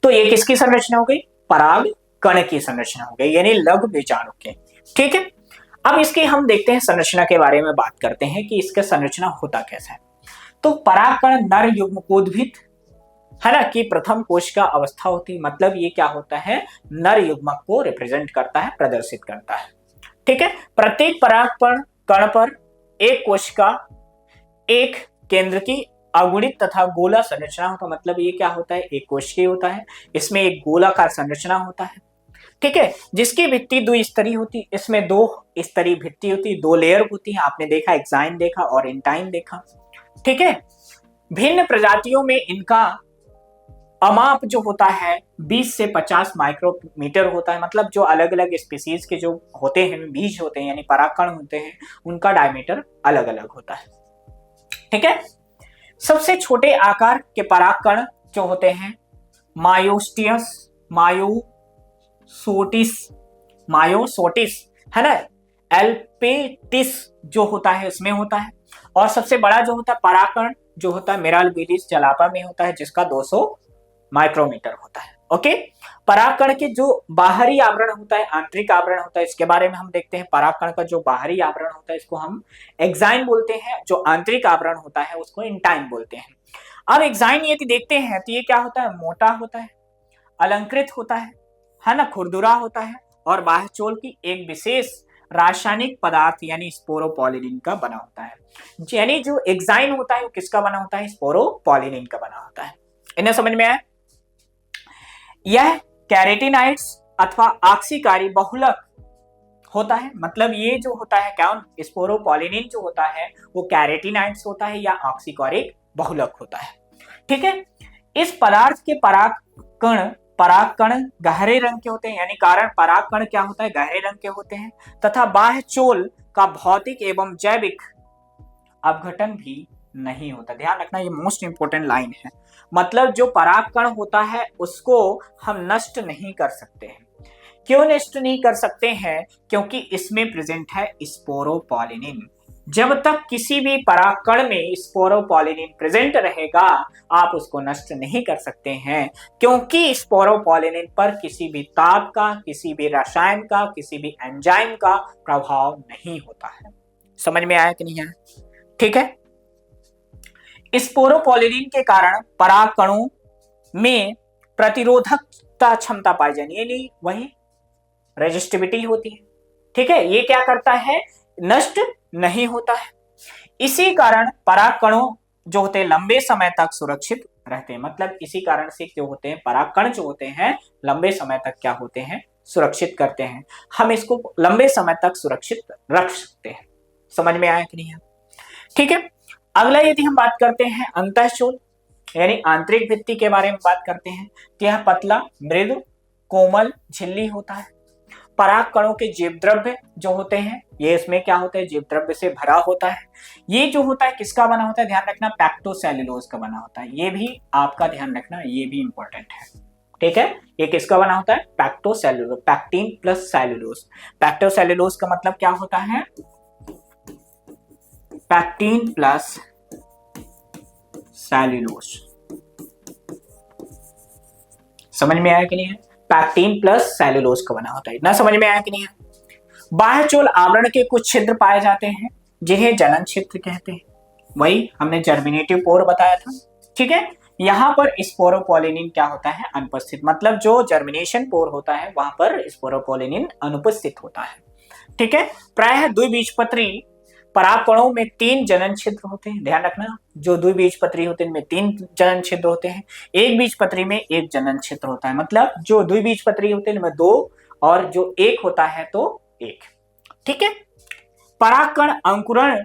तो ये किसकी संरचना हो गई, पराग कण की संरचना हो गई, यानी लघु बीजाणु की। ठीक है, अब इसकी हम देखते हैं संरचना के बारे में बात करते हैं कि इसका संरचना होता कैसा है। तो परागकण नर युग्मकोद्भिद है ना, कि प्रथम कोशिका अवस्था होती है, मतलब ये क्या होता है, नर युग्मक को रिप्रेजेंट करता है, प्रदर्शित करता है। ठीक है, प्रत्येक परागकण कण पर एक कोशिका, एक केंद्र की अगुणित तथा गोला संरचना होता है, मतलब ये क्या होता है, एक कोशिकीय होता है, इसमें एक गोलाकार संरचना होता है। ठीक है, जिसकी भित्ति द्विस्तरीय होती है, इसमें दो स्तरीय भित्ति होती है, दो लेयर होती है। आपने देखा एक्साइन देखा और एंटाइन देखा। ठीक है, भिन्न प्रजातियों में इनका अमाप जो होता है 20 से 50 माइक्रोमीटर होता है, मतलब जो अलग अलग स्पीसीज के जो होते हैं, बीज होते हैं यानी परागकण होते हैं, उनका डायमीटर अलग अलग होता है। ठीक है, सबसे छोटे आकार के परागकण जो होते हैं मायोस्टियस, मायोसोटिस है ना, एल्पेटिस जो होता है उसमें होता है। और सबसे बड़ा जो होता है परागकण जो होता है मिरालबिलिस जलापा में होता है, जिसका 200 माइक्रोमीटर होता है। ओके, परागकण के जो बाहरी आवरण होता है, आंतरिक आवरण होता है, इसके बारे में हम देखते हैं। परागकण का जो बाहरी आवरण होता है इसको हम एक्साइन बोलते हैं, जो आंतरिक आवरण होता है उसको इंटाइन बोलते हैं। अब एक्साइन यदि देखते हैं तो ये क्या होता है, मोटा होता है, अलंकृत होता है ना, खुरदुरा होता है, और बाह्यचोल की एक विशेष रासायनिक पदार्थ यानी स्पोरोपॉलिनिन का बना होता है। यानी जो एक्साइन होता है वो किसका बना होता है, स्पोरोपॉलिनिन का बना होता है। इन्हें समझ में आया? यह कैरेटिनाइड्स अथवा ऑक्सीकारी बहुलक होता है। मतलब ये जो होता है क्या, स्पोरोपॉलिनिन जो होता है वो कैरेटिनाइड्स होता है या ऑक्सीकारिक बहुलक होता है। ठीक है, इस पदार्थ के परागकण गहरे रंग के होते हैं, यानी कारण परागकण क्या होता है, गहरे रंग के होते हैं, तथा बाह्यचोल का भौतिक एवं जैविक अपघटन भी नहीं होता। ध्यान रखना, ये मोस्ट इंपोर्टेंट लाइन है। मतलब जो परागकण होता है उसको हम नष्ट नहीं कर सकते हैं। क्यों नष्ट नहीं कर सकते हैं? क्योंकि इसमें प्रेजेंट है स्पोरोपॉलिनिन। जब तक किसी भी परागकण में स्पोरोपॉलिनिन प्रेजेंट रहेगा आप उसको नष्ट नहीं कर सकते हैं, क्योंकि स्पोरोपॉलिनिन पर किसी भी ताप का, किसी भी रसायन का, किसी भी एंजाइम का प्रभाव नहीं होता है। समझ में आया कि नहीं आया? ठीक है, स्पोरोपॉलिनिन के कारण परागकणों में प्रतिरोधकता क्षमता पाई जानी, यानी वही रेजिस्टिविटी होती है। ठीक है, ये क्या करता है, नष्ट नहीं होता है। इसी कारण परागकणों जो होते हैं लंबे समय तक सुरक्षित रहते हैं। मतलब इसी कारण से क्यों होते हैं, परागकण जो होते हैं लंबे समय तक क्या होते हैं, सुरक्षित करते हैं। हम इसको लंबे समय तक सुरक्षित रख सकते हैं। समझ में आया कि नहीं है? ठीक है, अगला यदि हम बात करते हैं अंतःचोल यानी आंतरिक भित्ति के बारे में बात करते हैं, तो यह पतला, मृदु, कोमल, झिल्ली होता है। परागकणों के जीवद्रव्य जो होते हैं ये इसमें क्या होता है, जीवद्रव्य से भरा होता है। ये जो होता है किसका बना होता है, ध्यान रखना, पैक्टोसेलुलोज का बना होता है। ये भी आपका ध्यान रखना, ये भी इंपॉर्टेंट है। ठीक है, ये किसका बना होता है, पैक्टोसेलुलोज, पैक्टीन प्लस सेलुलोज। पैक्टोसेलुलोज का मतलब क्या होता है, पैक्टीन प्लस सेलुलोज। समझ में आया कि नहीं है? पैक्टीन प्लस सेलुलोज का बना होता है। इतना समझ में आया कि नहीं है? बाह्यचोल आवरण के कुछ छिद्र पाए जाते हैं जिन्हें जनन छिद्र कहते हैं। वही हमने जर्मिनेटिव पोर बताया था। ठीक है, यहां पर स्पोरोपॉलिनिन क्या होता है, अनुपस्थित। मतलब जो जर्मिनेशन पोर होता है वहां पर स्पोरोपॉलिनिन अनुपस्थित होता है। ठीक है, प्रायः द्विबीजपत्री परागकणों में 3 जनन छिद्र होते हैं। ध्यान रखना, जो द्विबीजपत्री होते हैं इनमें 3 जनन छिद्र होते हैं। एक बीजपत्री में 1 जनन छिद्र होता है। मतलब जो द्विबीजपत्री होते हैं इनमें 2 और जो 1 होता है तो 1। ठीक है, परागकण अंकुरण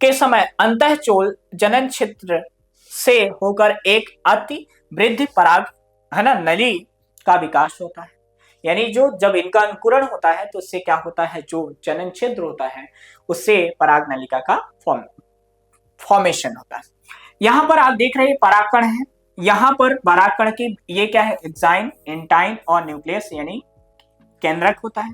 के समय अंतःचोल जनन छिद्र से होकर एक अति वृद्धि पराग है ना नली का विकास होता है। यानी जो जब इनका अंकुरण होता है तो उससे क्या होता है, जो जनन छिद्र होता है उससे पराग नलिका का फॉर्मेशन होता है। यहां पर आप देख रहे हैं परागकण है, यहां पर परागकण की ये क्या है, एक्साइन, इंटाइन और न्यूक्लियस यानी केंद्रक होता है।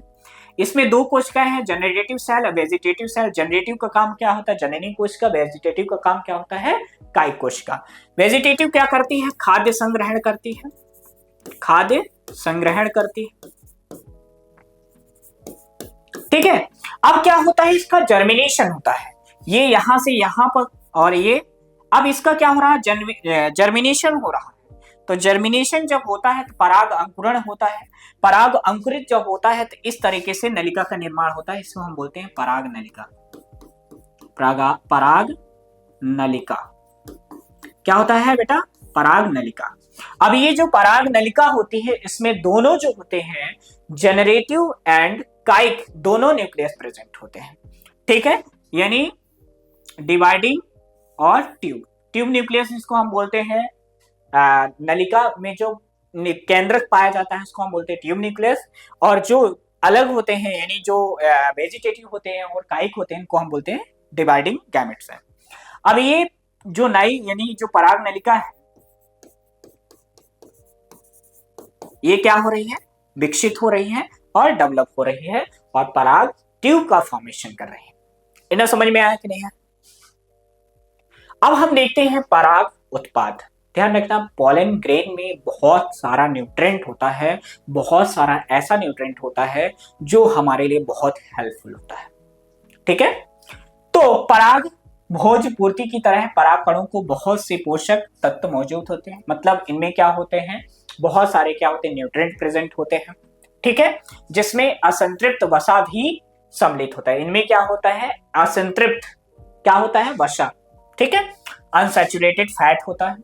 इसमें 2 कोशिकाएं हैं, जनरेटिव सेल और वेजिटेटिव सेल। जनरेटिव का काम क्या होता है, जननी कोशिका। वेजिटेटिव का काम क्या होता है, कायिक कोशिका। वेजिटेटिव क्या करती है, खाद्य संग्रहण करती है, खाद्य संग्रहण करती है। ठीक है, अब क्या होता है, इसका जर्मिनेशन होता है। ये यहां से यहां पर, और ये अब इसका क्या हो रहा है, जर्मिनेशन हो रहा है। तो जर्मिनेशन जब होता है तो पराग अंकुरण होता है। पराग अंकुरित जब होता है तो इस तरीके से नलिका का निर्माण होता है। इसको हम बोलते हैं पराग नलिका। पराग नलिका क्या होता है बेटा, पराग नलिका। अब ये जो पराग नलिका होती है इसमें दोनों जो होते हैं जनरेटिव एंड कायिक दोनों न्यूक्लियस प्रेजेंट होते हैं। ठीक है, यानी डिवाइडिंग और ट्यूब न्यूक्लियस इसको हम बोलते हैं। नलिका में जो केंद्रक पाया जाता है उसको हम बोलते हैं ट्यूब न्यूक्लियस, और जो अलग होते हैं यानी जो वेजिटेटिव होते हैं और कायिक होते हैं इनको हम बोलते हैं डिवाइडिंग गैमेट्स है। अब ये जो नई यानी जो पराग नलिका है ये क्या हो रही है, विकसित हो रही है और डेवलप हो रही है और पराग ट्यूब का फॉर्मेशन कर रही है। इन्हें समझ में आया कि नहीं है? अब हम देखते हैं पराग उत्पाद। ध्यान रखना, पॉलन ग्रेन में बहुत सारा न्यूट्रिएंट होता है, बहुत सारा ऐसा न्यूट्रिएंट होता है जो हमारे लिए बहुत हेल्पफुल होता है। ठीक है, तो पराग भोज पूर्ति की तरह पराग कणों को बहुत से पोषक तत्व मौजूद होते हैं। मतलब इनमें क्या होते हैं, बहुत सारे क्या होते हैं, न्यूट्रिएंट प्रेजेंट होते हैं। ठीक है, जिसमें असंतृप्त वसा भी सम्मिलित होता है। इनमें क्या होता है, असंतृप्त क्या होता है, वसा। ठीक है, अनसैचुरेटेड फैट होता है।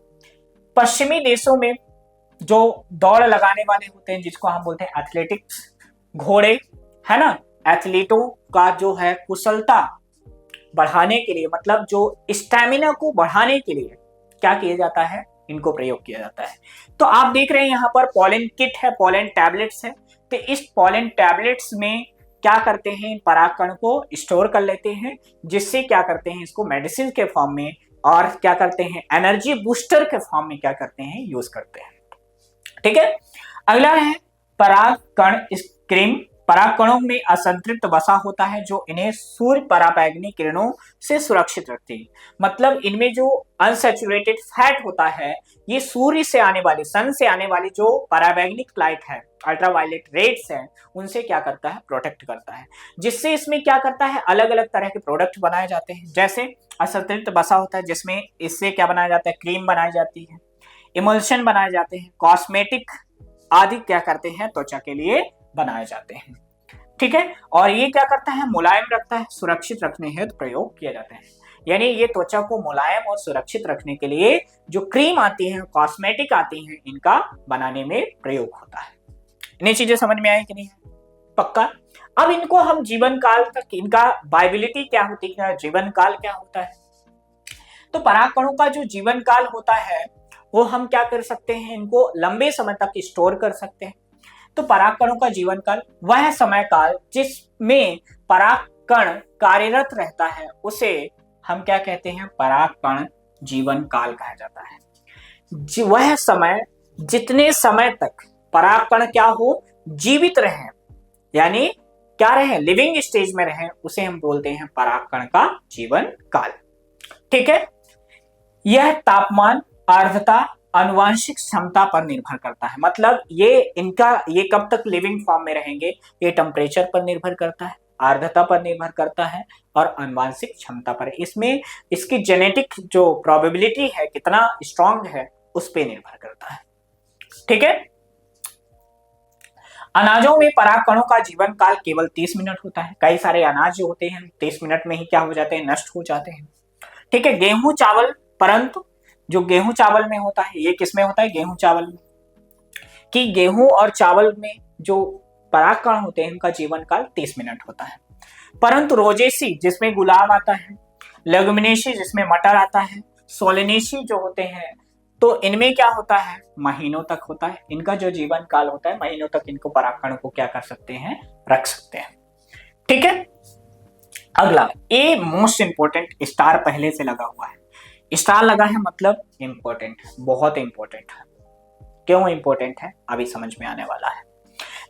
पश्चिमी देशों में जो दौड़ लगाने वाले होते हैं, जिसको हम बोलते हैं एथलेटिक्स, घोड़े, है ना, एथलीटों का जो है कुशलता बढ़ाने के लिए, मतलब जो स्टैमिना को बढ़ाने के लिए क्या किया जाता है, इनको प्रयोग किया जाता है। तो आप देख रहे हैं यहाँ पर पॉलन किट है, पॉलन टैबलेट्स है। तो इस पॉलन टैबलेट्स में क्या करते हैं, पराग कण को स्टोर कर लेते हैं, जिससे क्या करते हैं, इसको मेडिसिन के फॉर्म में और क्या करते हैं, एनर्जी बूस्टर के फॉर्म में क्या करते हैं, यूज करते हैं। ठीक है, अगला है पराग कण स्क्रीम। पराग कणों में असंतृप्त वसा होता है जो इन्हें सूर्य पराबैंगनी किरणों से सुरक्षित रखती है। मतलब इनमें जो अनसैचुरेटेड फैट होता है, ये सूर्य से आने वाली, सन से आने वाली जो पराबैंगनिक लाइट है, अल्ट्रावायलेट रेड्स हैं, उनसे क्या करता है, प्रोटेक्ट करता है। जिससे इसमें क्या करता है, अलग अलग तरह के प्रोडक्ट बनाए जाते हैं। जैसे असंतृप्त वसा होता है, जिसमें इससे क्या बनाया जाता है, क्रीम बनाई जाती है, इमल्शन बनाए जाते हैं, कॉस्मेटिक आदि क्या करते हैं, त्वचा के लिए बनाए जाते हैं। ठीक है, और ये क्या करता है, मुलायम रखता है, सुरक्षित रखने हेतु प्रयोग किए जाते हैं। यानी ये त्वचा को मुलायम और सुरक्षित रखने के लिए जो क्रीम आती है, कॉस्मेटिक आती हैं, इनका बनाने में प्रयोग होता है। इन्हें चीजें समझ में आई कि नहीं? पक्का। अब इनको हम जीवन काल तक, इनका वायबिलिटी क्या होती है, जीवन काल क्या होता है। तो पराग कणों का जो जीवन काल होता है वो हम क्या कर सकते हैं, इनको लंबे समय तक स्टोर कर सकते हैं। तो पराग कणों का जीवन काल वह समय काल जिसमें पराग कण कार्यरत रहता है, उसे हम क्या कहते हैं, पराग कण जीवन काल कहा जाता है। वह समय जितने समय तक पराग कण क्या हो, जीवित रहे, यानी क्या रहे, लिविंग स्टेज में रहे, उसे हम बोलते हैं पराग कण का जीवन काल। ठीक है, यह तापमान, आर्द्रता, आनुवांशिक क्षमता पर निर्भर करता है। मतलब ये कब तक लिविंग फॉर्म में रहेंगे, ये टेम्परेचर पर निर्भर करता है, आर्द्रता पर निर्भर करता है और आनुवांशिक क्षमता पर। इसमें इसकी जेनेटिक जो प्रोबेबिलिटी है, कितना स्ट्रांग है, उस पर निर्भर करता है। ठीक है, अनाजों में पराग कणों का जीवन काल केवल 30 मिनट होता है। कई सारे अनाज जो होते हैं 30 मिनट में ही क्या हो जाते हैं, नष्ट हो जाते हैं। ठीक है, गेहूं चावल, परंतु जो गेहूं चावल में होता है, ये किसमें होता है, गेहूं चावल में, कि गेहूं और चावल में जो पराग कण होते हैं उनका जीवन काल 30 मिनट होता है। परंतु रोजेसी जिसमें गुलाब आता है, लेगुमिनेसी जिसमें मटर आता है, सोलेनेसी जो होते हैं, तो इनमें क्या होता है, महीनों तक होता है। इनका जो जीवन काल होता है, महीनों तक इनको पराग कण को क्या कर सकते हैं, रख सकते हैं। ठीक है, अगला ए मोस्ट इंपोर्टेंट, स्टार पहले से लगा हुआ है। स्टार लगा है मतलब इंपॉर्टेंट, बहुत इंपॉर्टेंट है। क्यों इंपॉर्टेंट है, अभी समझ में आने वाला है।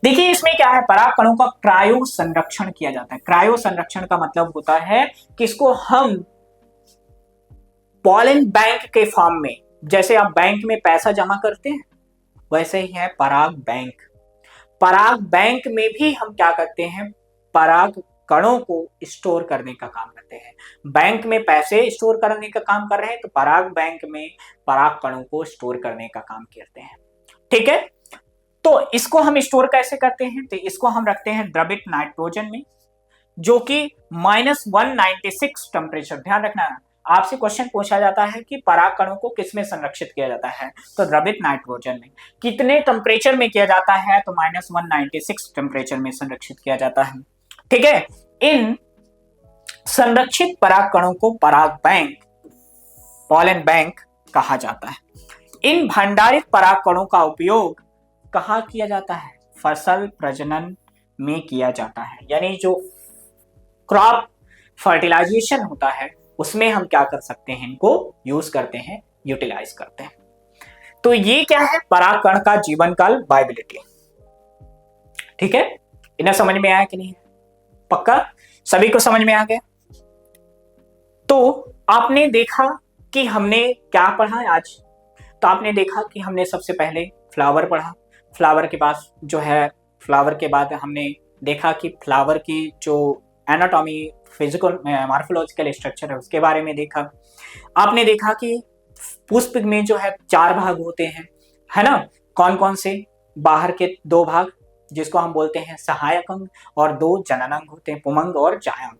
देखिए इसमें क्या है, पराग कणों का क्रायो संरक्षण किया जाता है। क्रायो संरक्षण का मतलब होता है कि इसको हम पॉलन बैंक के फॉर्म में, जैसे आप बैंक में पैसा जमा करते हैं, वैसे ही है पराग बैंक। पराग बैंक में भी हम क्या करते हैं, पराग कणों को स्टोर करने का काम करते हैं। बैंक में पैसे स्टोर करने का काम कर रहे हैं, तो पराग बैंक में पराग कणों को स्टोर करने का काम करते हैं। ठीक है, तो इसको हम स्टोर कैसे करते हैं, तो इसको हम रखते हैं द्रवित नाइट्रोजन में, जो कि -196 टेम्परेचर। ध्यान रखना, आपसे क्वेश्चन पूछा जाता है कि पराग कणों को किसमें संरक्षित किया जाता है, तो द्रवित नाइट्रोजन में। कितने टेम्परेचर में किया जाता है, तो -196 टेम्परेचर में संरक्षित किया जाता है। ठीक है, इन संरक्षित पराग कणों को पराग बैंक, पॉलन बैंक कहा जाता है। इन भंडारित पराग कणों का उपयोग कहाँ किया जाता है, फसल प्रजनन में किया जाता है। यानी जो क्रॉप फर्टिलाइजेशन होता है उसमें हम क्या कर सकते हैं, इनको यूज करते हैं, यूटिलाइज करते हैं। तो ये क्या है, परागकण का जीवन काल वायबिलिटी। ठीक है, इन्हें समझ में आया कि नहीं? पक्का सभी को समझ में आ गया? तो आपने देखा कि हमने क्या पढ़ा है आज। तो आपने देखा कि हमने सबसे पहले फ्लावर पढ़ा, फ्लावर के बाद जो है, फ्लावर के बाद हमने देखा कि फ्लावर की जो एनाटॉमी, फिजिकल मॉर्फोलॉजिकल स्ट्रक्चर है उसके बारे में देखा। आपने देखा कि पुष्प में जो है 4 भाग होते हैं, है ना? कौन कौन से? बाहर के 2 भाग जिसको हम बोलते हैं सहायक अंग, और 2 जनन अंग होते हैं, पुमंग और जायंग।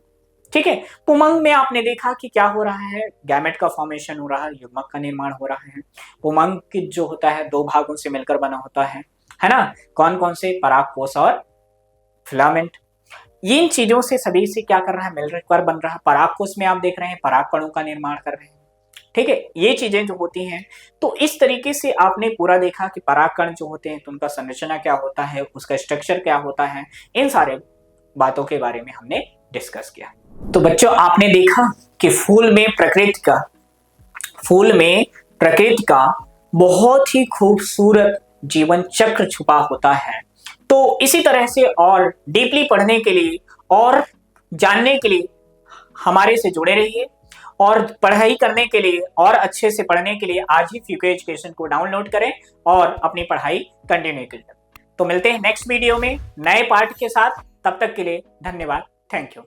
ठीक है, पुमंग में आपने देखा कि क्या हो रहा है, गैमेट का फॉर्मेशन हो रहा है, युग्मक का निर्माण हो रहा है। पुमंग की जो होता है 2 भागों से मिलकर बना होता है ना? कौन कौन से? परागकोश और फिलामेंट। इन चीजों से सभी से क्या कर रहा है, मिलकर बन रहा है। परागकोश में आप देख रहे हैं परागकणों का निर्माण कर रहे हैं। ठीक है, ये चीजें जो होती हैं, तो इस तरीके से आपने पूरा देखा कि परागकण जो होते हैं तो उनका संरचना क्या होता है, उसका स्ट्रक्चर क्या होता है, इन सारे बातों के बारे में हमने डिस्कस किया। तो बच्चों आपने देखा कि फूल में प्रकृति का बहुत ही खूबसूरत जीवन चक्र छुपा होता है। तो इसी तरह से और डीपली पढ़ने के लिए और जानने के लिए हमारे से जुड़े रहिए, और पढ़ाई करने के लिए और अच्छे से पढ़ने के लिए आज ही फ्यूके एजुकेशन को डाउनलोड करें और अपनी पढ़ाई कंटिन्यू करें। तो मिलते हैं नेक्स्ट वीडियो में नए पार्ट के साथ, तब तक के लिए धन्यवाद, थैंक यू।